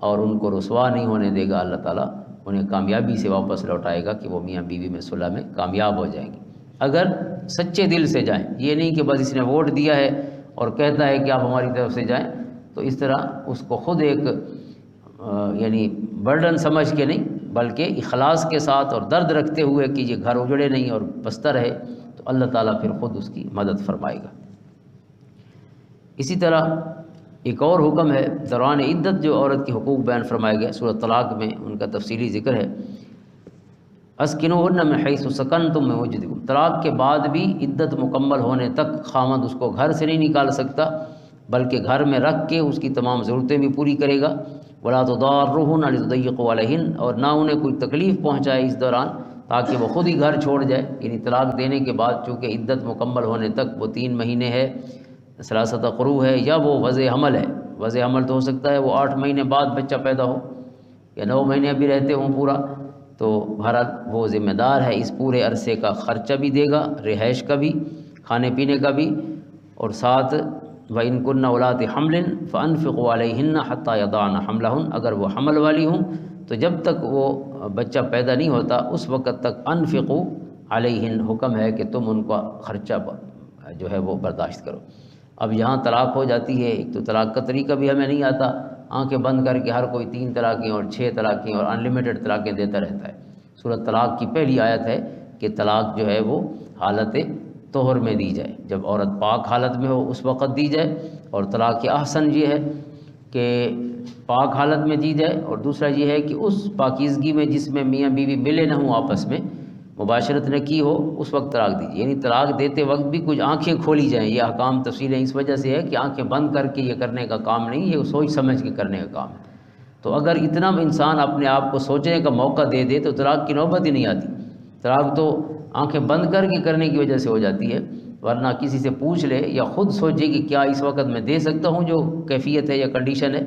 اور ان کو رسوا نہیں ہونے دے گا، اللہ تعالیٰ انہیں کامیابی سے واپس لوٹائے گا کہ وہ میاں بیوی میں صلح میں کامیاب ہو جائیں گے، اگر سچے دل سے جائیں۔ یہ نہیں کہ بس اس نے ووٹ دیا ہے اور کہتا ہے کہ آپ ہماری طرف سے جائیں، تو اس طرح اس کو خود ایک یعنی برڈن سمجھ کے نہیں، بلکہ اخلاص کے ساتھ اور درد رکھتے ہوئے کہ یہ گھر اجڑے نہیں اور بستر ہے، تو اللہ تعالیٰ پھر خود اس کی مدد فرمائے گا۔ اسی طرح ایک اور حکم ہے دوران عدت جو عورت کے حقوق بیان فرمائے گئے، سورۃ طلاق میں ان کا تفصیلی ذکر ہے۔ اسکنوہن من حیث سکنتم من وجدکم، طلاق کے بعد بھی عدت مکمل ہونے تک خاوند اس کو گھر سے نہیں نکال سکتا، بلکہ گھر میں رکھ کے اس کی تمام ضرورتیں بھی پوری کرے گا۔ ولا تضارهن لتضيقوا عليهن، اور نہ انہیں کوئی تکلیف پہنچائے اس دوران تاکہ وہ خود ہی گھر چھوڑ جائے، یعنی طلاق دینے کے بعد چونکہ عدت مکمل ہونے تک وہ 3 مہینے ہے، ثلاثۃ قروء ہے، یا وہ وضع حمل ہے۔ وضع حمل تو ہو سکتا ہے وہ 8 مہینے بعد بچہ پیدا ہو یا 9 مہینے ابھی رہتے ہوں پورا، تو بہرحال وہ ذمہ دار ہے، اس پورے عرصے کا خرچہ بھی دے گا، رہائش کا بھی، کھانے پینے کا بھی، اور ساتھ وَإِن كُنَّ أُولَاتِ حَمْلٍ فَأَنفِقُوا عَلَيْهِنَّ حَتَّى يَضَعْنَ حَمْلَهُنَّ، اگر وہ حمل والی ہوں تو جب تک وہ بچہ پیدا نہیں ہوتا اس وقت تک انفقوا علیہن، حکم ہے کہ تم ان کا خرچہ جو ہے وہ برداشت کرو۔ اب یہاں طلاق ہو جاتی ہے، ایک تو طلاق کا طریقہ بھی ہمیں نہیں آتا، آنکھیں بند کر کے ہر کوئی 3 طلاقیں اور 6 طلاقیں اور انلمیٹڈ طلاقیں دیتا رہتا ہے۔ سورۃ طلاق کی پہلی آیت ہے کہ طلاق جو ہے وہ حالت طہر میں دی جائے، جب عورت پاک حالت میں ہو اس وقت دی جائے، اور طلاق احسن یہ ہے کہ پاک حالت میں دی جائے، اور دوسرا یہ ہے کہ اس پاکیزگی میں جس میں میاں بیوی ملے نہ ہوں، آپس میں مباشرت نہ کی ہو، اس وقت طلاق دیجیے۔ یعنی طلاق دیتے وقت بھی کچھ آنکھیں کھولی جائیں، یہ احکام تفصیلیں اس وجہ سے ہے کہ آنکھیں بند کر کے یہ کرنے کا کام نہیں، یہ سوچ سمجھ کے کرنے کا کام ہے۔ تو اگر اتنا انسان اپنے آپ کو سوچنے کا موقع دے دے تو طلاق کی نوبت ہی نہیں آتی۔ طلاق تو آنکھیں بند کر کے کرنے کی وجہ سے ہو جاتی ہے، ورنہ کسی سے پوچھ لے یا خود سوچے کہ کیا اس وقت میں دے سکتا ہوں جو کیفیت ہے یا کنڈیشن ہے،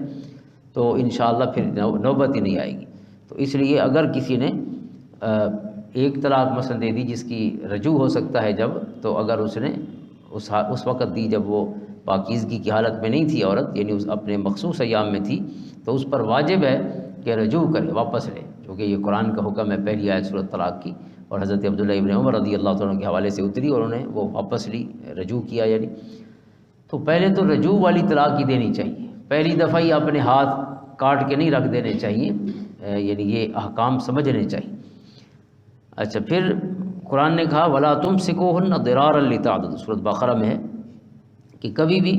تو انشاءاللہ پھر نوبت ہی نہیں آئے گی۔ تو اس لیے اگر کسی نے ایک طلاق مثلا دے دی جس کی رجوع ہو سکتا ہے جب، تو اگر اس نے اس وقت دی جب وہ پاکیزگی کی حالت میں نہیں تھی عورت، یعنی اس اپنے مخصوص ایام میں تھی، تو اس پر واجب ہے کہ رجوع کرے، واپس لے، کیونکہ یہ قرآن کا حکم ہے، پہلی آیت سورۃ طلاق کی، اور حضرت عبداللہ ابن عمر رضی اللہ تعالیٰ کے حوالے سے اتری اور انہیں وہ واپس لی، رجوع کیا یعنی۔ تو پہلے تو رجوع والی طلاق ہی دینی چاہیے، پہلی دفعہ ہی اپنے ہاتھ کاٹ کے نہیں رکھ دینے چاہیے، یعنی یہ احکام سمجھنے چاہیے۔ اچھا، پھر قرآن نے کہا وَلَا تُمْسِكُوهُنَّ ضِرَارًا لِتَعْتَدُوا، سورۃ بقرہ میں ہے کہ کبھی بھی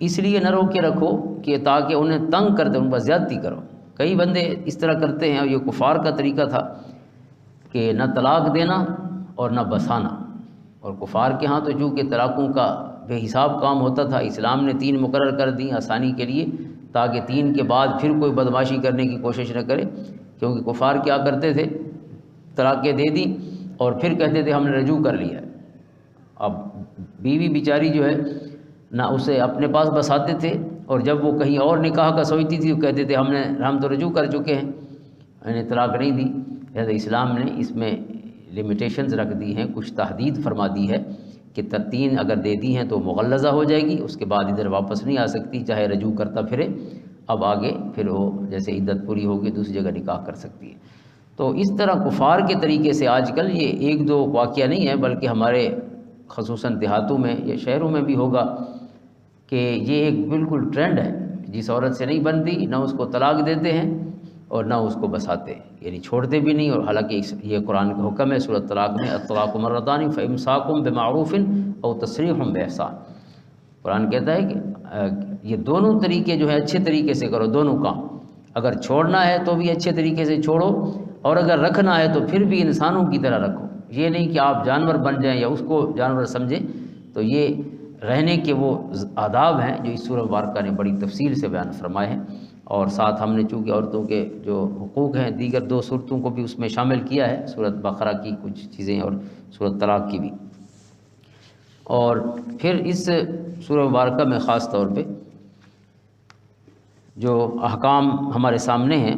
اس لیے نہ روکے رکھو کہ تاکہ انہیں تنگ کر دے، ان پر زیادتی کرو۔ کئی بندے اس طرح کرتے ہیں، اور یہ کفار کا طریقہ تھا کہ نہ طلاق دینا اور نہ بسانا، اور کفار کے ہاں تو چونکہ طلاقوں کا بے حساب کام ہوتا تھا، اسلام نے 3 مقرر کر دی آسانی کے لیے، تاکہ 3 کے بعد پھر کوئی بدماشی کرنے کی کوشش نہ کرے، کیونکہ کفار کیا کرتے تھے، طلاقیں دے دی اور پھر کہتے تھے ہم نے رجوع کر لیا۔ اب بیوی بیچاری جو ہے نہ اسے اپنے پاس بساتے تھے، اور جب وہ کہیں اور نکاح کا سوچتی تھی وہ کہتے تھے ہم تو رجوع کر چکے ہیں، انہیں طلاق نہیں دی۔ لہذا اسلام نے اس میں لمیٹیشنز رکھ دی ہیں، کچھ تحدید فرما دی ہے کہ 3 اگر دے دی ہیں تو مغلظہ ہو جائے گی، اس کے بعد ادھر واپس نہیں آ سکتی، چاہے رجوع کرتا پھرے، اب آگے پھر وہ جیسے عدت پوری ہوگی دوسری جگہ نکاح کر سکتی ہے۔ تو اس طرح کفار کے طریقے سے آج کل یہ 1-2 واقعہ نہیں ہے، بلکہ ہمارے خصوصاً دیہاتوں میں یا شہروں میں بھی ہوگا کہ یہ ایک بالکل ٹرینڈ ہے، جس عورت سے نہیں بنتی نہ اس کو طلاق دیتے ہیں اور نہ اس کو بساتے ہیں، یعنی چھوڑتے بھی نہیں، اور حالانکہ یہ قرآن کا حکم ہے سورۃ طلاق میں الطلاق مرتان فامساک بمعروف او تسریح باحسان۔ قرآن کہتا ہے کہ یہ دونوں طریقے جو ہے اچھے طریقے سے کرو، دونوں کام، اگر چھوڑنا ہے تو بھی اچھے طریقے سے چھوڑو، اور اگر رکھنا ہے تو پھر بھی انسانوں کی طرح رکھو، یہ نہیں کہ آپ جانور بن جائیں یا اس کو جانور سمجھیں۔ تو یہ رہنے کے وہ آداب ہیں جو اس سورہ مبارکہ نے بڑی تفصیل سے بیان فرمائے ہیں، اور ساتھ ہم نے چونکہ عورتوں کے جو حقوق ہیں دیگر 2 صورتوں کو بھی اس میں شامل کیا ہے، سورۃ بقرہ کی کچھ چیزیں اور سورۃ طلاق کی بھی۔ اور پھر اس سورہ مبارکہ میں خاص طور پہ جو احکام ہمارے سامنے ہیں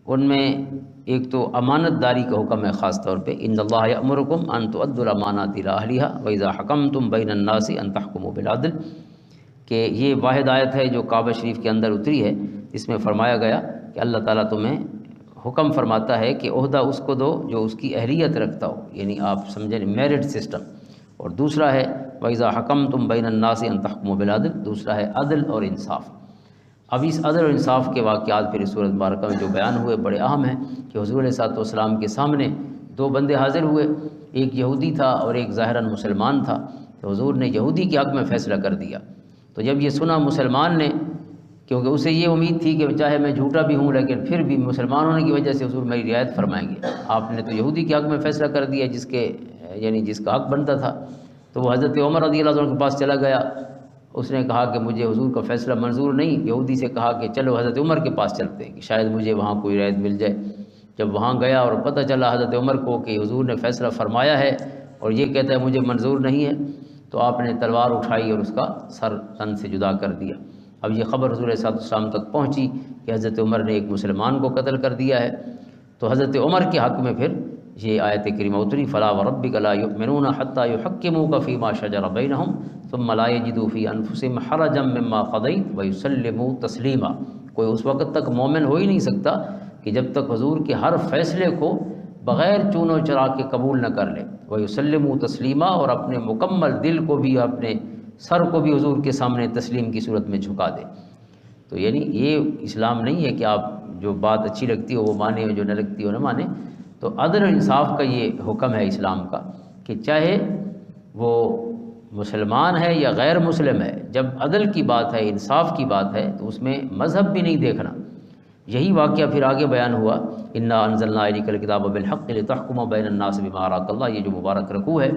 ان میں ایک تو امانت داری کا حکم ہے، خاص طور پہ ان اللہ یأمرکم ان تؤدوا الامانات الی اہلھا واذا حکمتم بین الناس ان تحکموا بالعدل، کہ یہ واحد آیت ہے جو کعبہ شریف کے اندر اتری ہے، اس میں فرمایا گیا کہ اللہ تعالیٰ تمہیں حکم فرماتا ہے کہ عہدہ اس کو دو جو اس کی اہلیت رکھتا ہو، یعنی آپ سمجھیں میرٹ سسٹم، اور دوسرا ہے وَإِذَا حَكَمْتُمْ بَيْنَ النَّاسِ أَن تَحْكُمُوا بِالْعَدْلِ، دوسرا ہے عدل اور انصاف۔ اب اس عدل اور انصاف کے واقعات پھر اس سورۃ مبارکہ میں جو بیان ہوئے بڑے اہم ہیں، کہ حضور علیہ الصلوۃ والسلام کے سامنے 2 بندے حاضر ہوئے، ایک یہودی تھا اور ایک ظاہراً مسلمان تھا، تو حضور نے یہودی کے حق میں فیصلہ کر دیا۔ تو جب یہ سنا مسلمان نے، کیونکہ اسے یہ امید تھی کہ چاہے میں جھوٹا بھی ہوں لیکن پھر بھی مسلمان ہونے کی وجہ سے حضور میری رعایت فرمائیں گے، آپ نے تو یہودی کے حق میں فیصلہ کر دیا جس کا حق بنتا تھا۔ تو وہ حضرت عمر رضی اللہ عنہ کے پاس چلا گیا، اس نے کہا کہ مجھے حضور کا فیصلہ منظور نہیں، یہودی سے کہا کہ چلو حضرت عمر کے پاس چلتے ہیں کہ شاید مجھے وہاں کوئی رعایت مل جائے۔ جب وہاں گیا اور پتہ چلا حضرت عمر کو کہ حضور نے فیصلہ فرمایا ہے اور یہ کہتا ہے مجھے منظور نہیں ہے، تو آپ نے تلوار اٹھائی اور اس کا سر تن سے جدا کر دیا۔ اب یہ خبر حضور صلی اللہ علیہ وسلم تک پہنچی کہ حضرت عمر نے ایک مسلمان کو قتل کر دیا ہے، تو حضرت عمر کے حق میں پھر یہ آیت کریمہ اتری، فلا وربک لا یؤمنون حتی یحکموک فیما شجر بینہم ثم لا یجدوا فی انفسہم حرجا مما قضیت ویسلموا تسلیما۔ کوئی اس وقت تک مومن ہو ہی نہیں سکتا کہ جب تک حضور کے ہر فیصلے کو بغیر چون و چرا کے قبول نہ کر لے، ویسلموا تسلیما، اور اپنے مکمل دل کو بھی، اپنے سر کو بھی حضور کے سامنے تسلیم کی صورت میں جھکا دے۔ تو یعنی یہ اسلام نہیں ہے کہ آپ جو بات اچھی لگتی ہو وہ مانے، جو نہ لگتی ہو نہ مانے۔ تو عدل و انصاف کا یہ حکم ہے اسلام کا کہ چاہے وہ مسلمان ہے یا غیر مسلم ہے، جب عدل کی بات ہے، انصاف کی بات ہے، تو اس میں مذہب بھی نہیں دیکھنا۔ یہی واقعہ پھر آگے بیان ہوا، انا انزلنا الیک الکتاب بالحق لتحکم بین الناس بما اراک اللہ، یہ جو مبارک رکوع ہے۔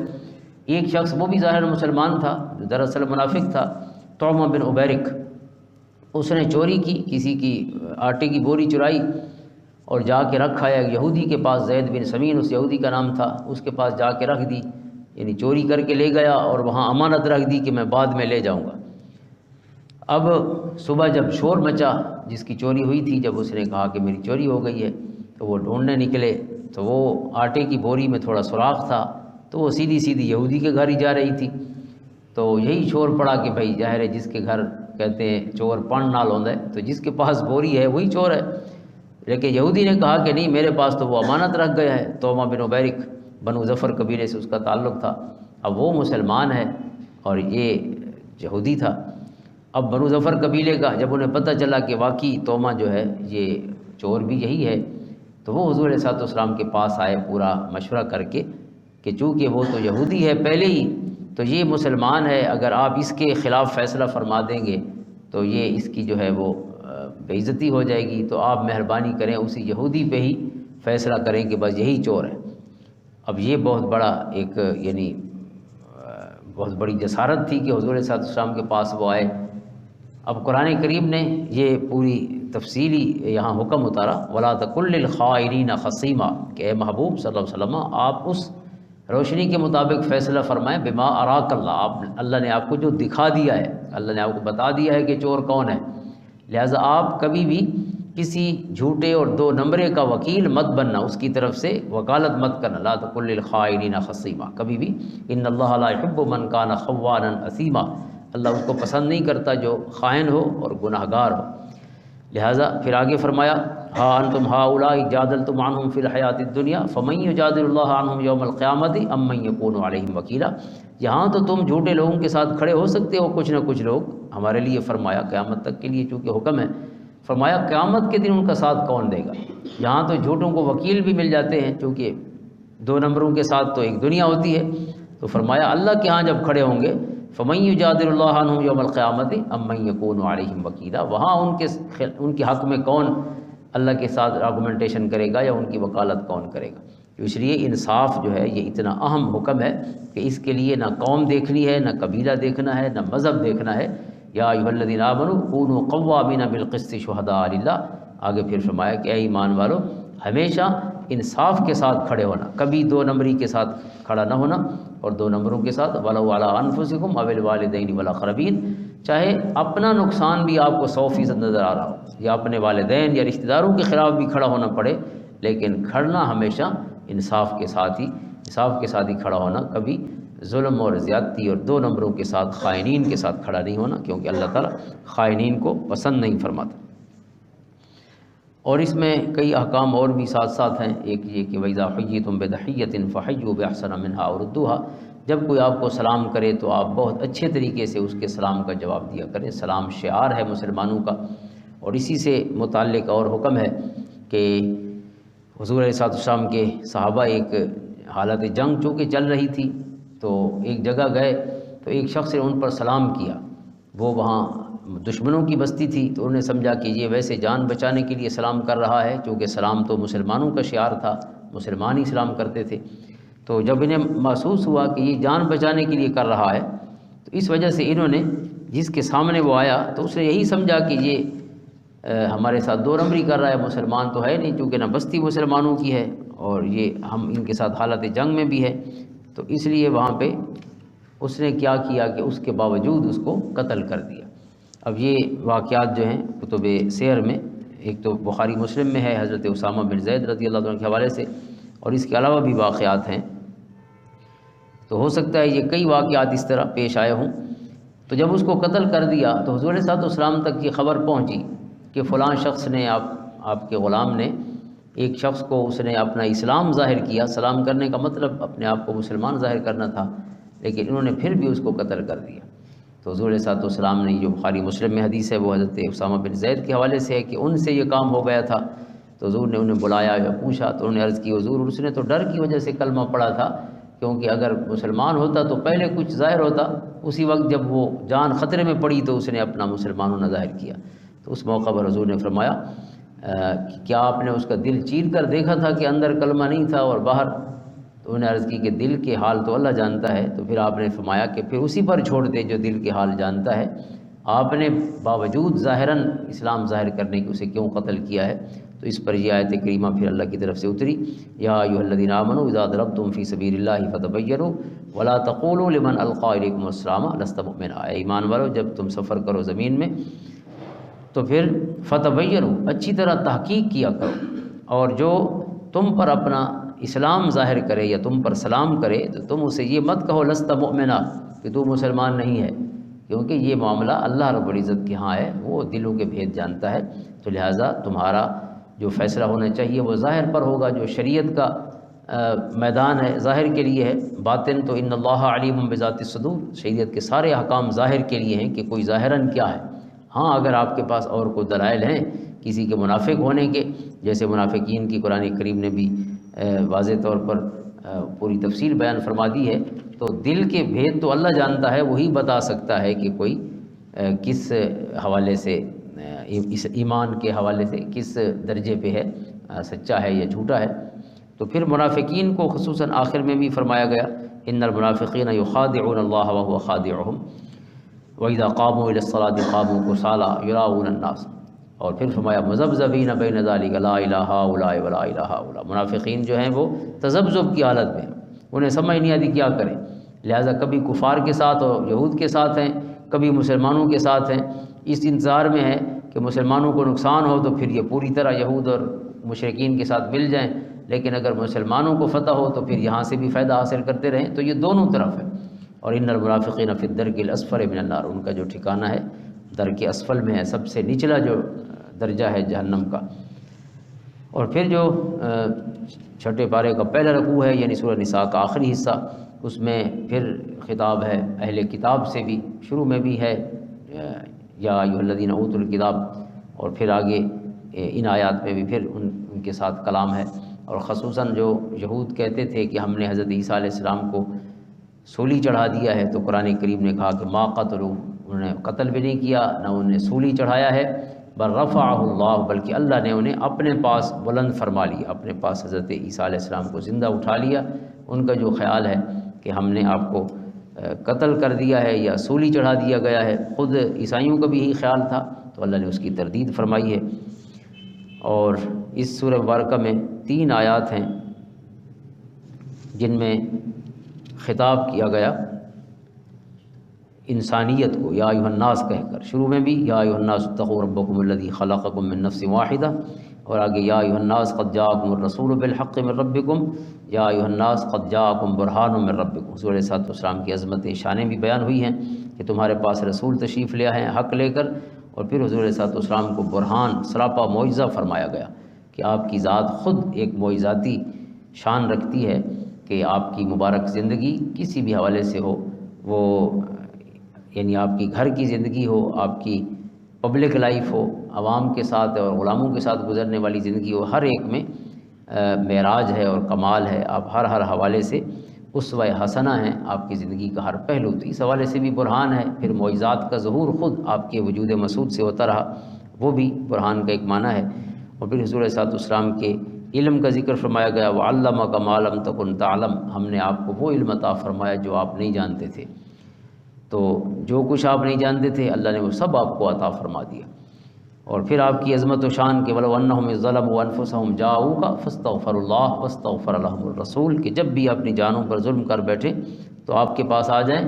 ایک شخص وہ بھی ظاہر مسلمان تھا، جو دراصل منافق تھا، طعمہ بن عبیرک، اس نے چوری کی، کسی کی آٹے کی بوری چرائی اور جا کے رکھ آیا یہودی کے پاس، زید بن سمین اس یہودی کا نام تھا، اس کے پاس جا کے رکھ دی، یعنی چوری کر کے لے گیا اور وہاں امانت رکھ دی کہ میں بعد میں لے جاؤں گا۔ اب صبح جب شور مچا، جس کی چوری ہوئی تھی، جب اس نے کہا کہ میری چوری ہو گئی ہے، تو وہ ڈھونڈنے نکلے، تو وہ آٹے کی بوری میں تھوڑا سوراخ تھا، تو وہ سیدھی سیدھی یہودی کے گھر ہی جا رہی تھی۔ تو یہی شور پڑا کہ بھائی ظاہر ہے جس کے گھر کہتے ہیں چور پن نہ لوند ہے، تو جس کے پاس بوری ہے وہی چور ہے۔ لیکن یہودی نے کہا کہ نہیں، میرے پاس تو وہ امانت رکھ گیا ہے۔ طعمہ بن عبیرک بنو ظفر قبیلے سے اس کا تعلق تھا، اب وہ مسلمان ہے اور یہ یہودی تھا۔ اب بنو ظفر قبیلے کا جب انہیں پتہ چلا کہ واقعی طعمہ جو ہے یہ چور بھی یہی ہے، تو وہ حضور علیہ السلام کے پاس آئے پورا مشورہ کر کے کہ چونکہ وہ تو یہودی ہے پہلے ہی، تو یہ مسلمان ہے، اگر آپ اس کے خلاف فیصلہ فرما دیں گے تو یہ اس کی جو ہے وہ بے عزتی ہو جائے گی، تو آپ مہربانی کریں اسی یہودی پہ ہی فیصلہ کریں کہ بس یہی چور ہے۔ اب یہ بہت بڑا ایک یعنی بہت بڑی جسارت تھی کہ حضور علیہ السلام کے پاس وہ آئے۔ اب قرآن کریم نے یہ پوری تفصیلی یہاں حکم اتارا، وَلَا تَقُلْ لِلْخَائِنِينَ خَصِيمًا، کہ اے محبوب صلی اللہ علیہ وسلم آپ اس روشنی کے مطابق فیصلہ فرمائیں، بما اراک اللہ، اللہ نے آپ کو جو دکھا دیا ہے، اللہ نے آپ کو بتا دیا ہے کہ چور کون ہے، لہٰذا آپ کبھی بھی کسی جھوٹے اور دو نمبرے کا وکیل مت بننا، اس کی طرف سے وکالت مت کرنا، لا تقل للخائنین خصیما، کبھی بھی، ان اللہ لا يحب من کان خوانا اثیما، اللہ اس کو پسند نہیں کرتا جو خائن ہو اور گناہ گار ہو۔ لہٰذا پھر آگے فرمایا، ہا انتم ہؤلاء جادلتم عنہم فی الحیات الدنیا فمن یجادل اللہ عنہم یوم القیامۃ ام من یکون علیہم وکیلا، یہاں تو تم جھوٹے لوگوں کے ساتھ کھڑے ہو سکتے ہو، کچھ نہ کچھ لوگ ہمارے لیے، فرمایا قیامت تک کے لیے چونکہ حکم ہے، فرمایا قیامت کے دن ان کا ساتھ کون دے گا۔ یہاں تو جھوٹوں کو وکیل بھی مل جاتے ہیں، چونکہ دو نمبروں کے ساتھ تو ایک دنیا ہوتی ہے، تو فرمایا اللہ کے ہاں جب کھڑے ہوں گے، فمن یجادل اللہ عنہم یوم القیامۃ ام من یکون علیہم وکیلا، وہاں ان کے حق میں کون اللہ کے ساتھ آرگومنٹیشن کرے گا یا ان کی وکالت کون کرے گا۔ تو اس لیے انصاف جو ہے یہ اتنا اہم حکم ہے کہ اس کے لیے نہ قوم دیکھنی ہے، نہ قبیلہ دیکھنا ہے، نہ مذہب دیکھنا ہے۔ یا ایھا الذین آمنوا کونوا قوامین بالقسط شہداء للہ، آگے پھر فرمایا کہ اے ایمان والو ہمیشہ انصاف کے ساتھ کھڑے ہونا، کبھی دو نمبری کے ساتھ کھڑا نہ ہونا، اور دو نمبروں کے ساتھ ولو علی انفسکم او الوالدین والاقربین، چاہے اپنا نقصان بھی آپ کو 100% نظر آ رہا ہو، یا اپنے والدین یا رشتہ داروں کے خلاف بھی کھڑا ہونا پڑے، لیکن کھڑنا ہمیشہ انصاف کے ساتھ ہی کھڑا ہونا، کبھی ظلم اور زیادتی اور دو نمبروں کے ساتھ، خائنین کے ساتھ کھڑا نہیں ہونا، کیونکہ اللہ تعالیٰ خائنین کو پسند نہیں فرماتا۔ اور اس میں کئی احکام اور بھی ساتھ ساتھ ہیں، ایک یہ کہ وَإِذَا حُيِّيتُم بِتَحِيَّةٍ فَحَيُّوا بِأَحْسَنَ مِنْهَا أَوْ رُدُّوهَا، جب کوئی آپ کو سلام کرے تو آپ بہت اچھے طریقے سے اس کے سلام کا جواب دیا کریں۔ سلام شعار ہے مسلمانوں کا، اور اسی سے متعلق اور حکم ہے کہ حضور علیہ السلام کے صحابہ ایک حالت جنگ چونکہ چل رہی تھی، تو ایک جگہ گئے تو ایک شخص نے ان پر سلام کیا، وہ وہاں دشمنوں کی بستی تھی، تو انہوں نے سمجھا کہ یہ ویسے جان بچانے کے لیے سلام کر رہا ہے، چونکہ سلام تو مسلمانوں کا شعار تھا، مسلمان ہی سلام کرتے تھے۔ تو جب انہیں محسوس ہوا کہ یہ جان بچانے کے لیے کر رہا ہے، تو اس وجہ سے انہوں نے جس کے سامنے وہ آیا تو اس نے یہی سمجھا کہ یہ ہمارے ساتھ دو نمبری کر رہا ہے، مسلمان تو ہے نہیں، چونکہ نہ بستی مسلمانوں کی ہے اور یہ ہم ان کے ساتھ حالت جنگ میں بھی ہے، تو اس لیے وہاں پہ اس نے کیا کیا کہ اس کے باوجود اس کو قتل کر دیا۔ اب یہ واقعات جو ہیں کتب سیر میں، ایک تو بخاری مسلم میں ہے حضرت اسامہ بن زید رضی اللہ عنہ کے حوالے سے، اور اس کے علاوہ بھی واقعات ہیں، تو ہو سکتا ہے یہ کئی واقعات اس طرح پیش آئے ہوں۔ تو جب اس کو قتل کر دیا تو حضور صلی اللہ علیہ وسلم تک یہ خبر پہنچی کہ فلاں شخص نے آپ کے غلام نے ایک شخص کو اس نے اپنا اسلام ظاہر کیا، سلام کرنے کا مطلب اپنے آپ کو مسلمان ظاہر کرنا تھا، لیکن انہوں نے پھر بھی اس کو قتل کر دیا۔ تو حضور صلی اللہ علیہ وسلم نے، جو بخاری مسلم میں حدیث ہے وہ حضرت اسامہ بن زید کے حوالے سے ہے کہ ان سے یہ کام ہو گیا تھا، تو حضور نے انہیں بلایا یا پوچھا تو انہوں نے عرض کی حضور اس نے تو ڈر کی وجہ سے کلمہ پڑھا تھا، کیونکہ اگر مسلمان ہوتا تو پہلے کچھ ظاہر ہوتا، اسی وقت جب وہ جان خطرے میں پڑی تو اس نے اپنا مسلمان ہونا ظاہر کیا۔ تو اس موقع پر حضور نے فرمایا کہ کیا آپ نے اس کا دل چیر کر دیکھا تھا کہ اندر کلمہ نہیں تھا اور باہر؟ تو انہوں نے عرض کی کہ دل کے حال تو اللہ جانتا ہے۔ تو پھر آپ نے فرمایا کہ پھر اسی پر چھوڑ دے جو دل کے حال جانتا ہے، آپ نے باوجود ظاہراً اسلام ظاہر کرنے کی اسے کیوں قتل کیا ہے؟ تو اس پر یہ آیت کریمہ پھر اللہ کی طرف سے اتری، یا ایھا الذین آمنوا اذا ضربتم فی سبیل اللہ فتبینوا ولا تقولوا لمن القی الیکم السلام لست مؤمنا، اے ایمان والو جب تم سفر کرو زمین میں تو پھر فتبینوا، اچھی طرح تحقیق کیا کرو، اور جو تم پر اپنا اسلام ظاہر کرے یا تم پر سلام کرے تو تم اسے یہ مت کہو لست مؤمنا کہ تو مسلمان نہیں ہے، کیونکہ یہ معاملہ اللہ رب العزت کے ہاں ہے، وہ دلوں کے بھید جانتا ہے، تو لہٰذا تمہارا جو فیصلہ ہونا چاہیے وہ ظاہر پر ہوگا، جو شریعت کا میدان ہے ظاہر کے لیے ہے، باطن تو ان اللہ علیم بذات الصدور، شریعت کے سارے احکام ظاہر کے لیے ہیں کہ کوئی ظاہراً کیا ہے۔ ہاں اگر آپ کے پاس اور کوئی دلائل ہیں کسی کے منافق ہونے کے، جیسے منافقین کی قرآن کریم نے بھی واضح طور پر پوری تفصیل بیان فرما دی ہے، تو دل کے بھید تو اللہ جانتا ہے، وہی بتا سکتا ہے کہ کوئی کس حوالے سے، اس ایمان کے حوالے سے کس درجے پہ ہے، سچا ہے یا جھوٹا ہے۔ تو پھر منافقین کو خصوصاً آخر میں بھی فرمایا گیا، ان المنافقین یخادعون اللہ وهو خادعهم وَإِذَا قَامُوا إِلَى الصَّلَاةِ قَامُوا كُسَالَىٰ يُرَاءُونَ النَّاسَ، اور پھر فرمایا مذبذبین بین ذلک لا الہ ہؤلاء ولا الہ ہؤلاء، منافقین جو ہیں وہ تذبذب کی حالت میں، انہیں سمجھ نہیں آتی کیا کریں، لہٰذا کبھی کفار کے ساتھ اور یہود کے ساتھ ہیں، کبھی مسلمانوں کے ساتھ ہیں، اس انتظار میں ہے کہ مسلمانوں کو نقصان ہو تو پھر یہ پوری طرح یہود اور مشرکین کے ساتھ مل جائیں، لیکن اگر مسلمانوں کو فتح ہو تو پھر یہاں سے بھی فائدہ حاصل کرتے رہیں، تو یہ دونوں طرف ہے۔ اور ان المنافقین فی الدرک الاسفل من النار، ان کا جو ٹھکانہ ہے درک اسفل میں ہے، سب سے نچلا جو درجہ ہے جہنم کا۔ اور پھر جو چھٹے پارے کا پہلا رکوع ہے، یعنی سورہ نساء کا آخری حصہ، اس میں پھر خطاب ہے اہل کتاب سے بھی، شروع میں بھی ہے یا ایھا الذین اوتوا الکتاب، اور پھر آگے ان آیات میں بھی پھر ان کے ساتھ کلام ہے، اور خصوصاً جو یہود کہتے تھے کہ ہم نے حضرت عیسیٰ علیہ السلام کو سولی چڑھا دیا ہے، تو قرآن کریم نے کہا کہ ما قتلوا، انہوں نے قتل بھی نہیں کیا، نہ انہوں نے سولی چڑھایا ہے، بل رفعہ اللہ، بلکہ اللہ نے انہیں اپنے پاس بلند فرما لیا، اپنے پاس حضرت عیسیٰ علیہ السلام کو زندہ اٹھا لیا۔ ان کا جو خیال ہے کہ ہم نے آپ کو قتل کر دیا ہے یا سولی چڑھا دیا گیا ہے، خود عیسائیوں کا بھی یہی خیال تھا، تو اللہ نے اس کی تردید فرمائی ہے۔ اور اس سورہ مبارکہ میں 3 آیات ہیں جن میں خطاب کیا گیا انسانیت کو، یا ایھا الناس کہہ کر، شروع میں بھی یا ایھا الناس اتقوا ربکم الذی خلقکم من نفس واحدہ، اور آگے یا ایھا الناس قد جاءکم الرسول بالحق من ربکم یا ایھا الناس قد جاءکم برہان من ربکم۔ حضور علیہ السلام کی عظمتیں شانیں بھی بیان ہوئی ہیں کہ تمہارے پاس رسول تشریف لیا ہے حق لے کر، اور پھر حضور علیہ السلام کو برہان، سراپا معجزہ فرمایا گیا کہ آپ کی ذات خود ایک معجزاتی شان رکھتی ہے کہ آپ کی مبارک زندگی کسی بھی حوالے سے ہو، وہ یعنی آپ کی گھر کی زندگی ہو، آپ کی پبلک لائف ہو، عوام کے ساتھ اور غلاموں کے ساتھ گزرنے والی زندگی ہو، ہر ایک میں معراج ہے اور کمال ہے، آپ ہر حوالے سے اسوہ حسنہ ہیں، آپ کی زندگی کا ہر پہلو، تو اس حوالے سے بھی برہان ہے۔ پھر معجزات کا ظہور خود آپ کے وجود مسعود سے ہوتا رہا، وہ بھی برہان کا ایک معنی ہے۔ اور پھر حضور علیہ السلام کے علم کا ذکر فرمایا گیا، وَعَلَّمَكَ مَا لَمْ تَكُنْ تَعْلَمْ، ہم نے آپ کو وہ علم عطا فرمایا جو آپ نہیں جانتے تھے۔ تو جو کچھ آپ نہیں جانتے تھے اللہ نے وہ سب آپ کو عطا فرما دیا۔ اور پھر آپ کی عظمت و شان کے وَلَوْ أَنَّهُمْ ظَلَمُوا أَنفُسَهُمْ جَاءُوكَ فَاسْتَغْفَرُوا اللَّهَ وَاسْتَغْفَرَ لَهُمُ الرَّسُولُ کہ جب بھی اپنی جانوں پر ظلم کر بیٹھے تو آپ کے پاس آ جائیں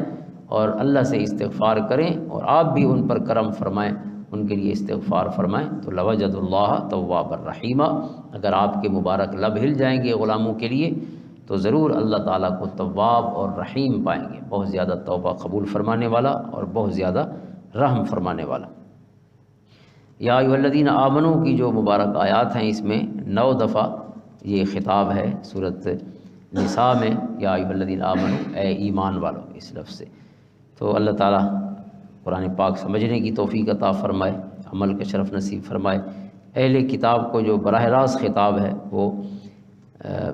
اور اللہ سے استغفار کریں اور آپ بھی ان پر کرم فرمائیں، ان کے لیے استغفار فرمائیں تو لَوَجَدُوا اللَّهَ تَوَّابًا رَحِيمًا، اگر آپ کے مبارک لب ہل جائیں گے غلاموں کے لیے تو ضرور اللہ تعالیٰ کو تواب اور رحیم پائیں گے، بہت زیادہ توبہ قبول فرمانے والا اور بہت زیادہ رحم فرمانے والا۔ یا ایھا الذین آمنو کی جو مبارک آیات ہیں اس میں 9 دفعہ یہ خطاب ہے سورۃ نساء میں، یا ایھا الذین آمنو اے ایمان والو اس لفظ سے۔ تو اللہ تعالیٰ قرآن پاک سمجھنے کی توفیق عطا فرمائے، عمل کا شرف نصیب فرمائے۔ اہل کتاب کو جو براہ راست خطاب ہے وہ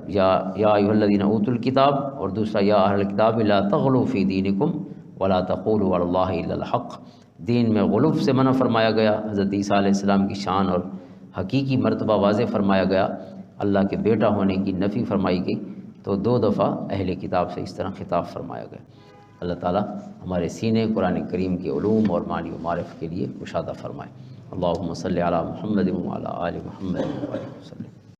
یا ایھا الذین اوتوا الکتاب، اور دوسرا یا اہل الکتاب لا تغلوا فی دینکم ولا تقولوا علی اللہ الا الحق، دین میں غلو سے منع فرمایا گیا، حضرت عیسیٰ علیہ السلام کی شان اور حقیقی مرتبہ واضح فرمایا گیا، اللہ کے بیٹا ہونے کی نفی فرمائی گئی، تو 2 دفعہ اہل کتاب سے اس طرح خطاب فرمایا گیا۔ اللہ تعالیٰ ہمارے سینے قرآن کریم کے علوم اور معنی و معرف کے لیے کشادہ فرمائے۔ اللہم صلی علی محمد وعلی آل محمد وعلیہ وسلم۔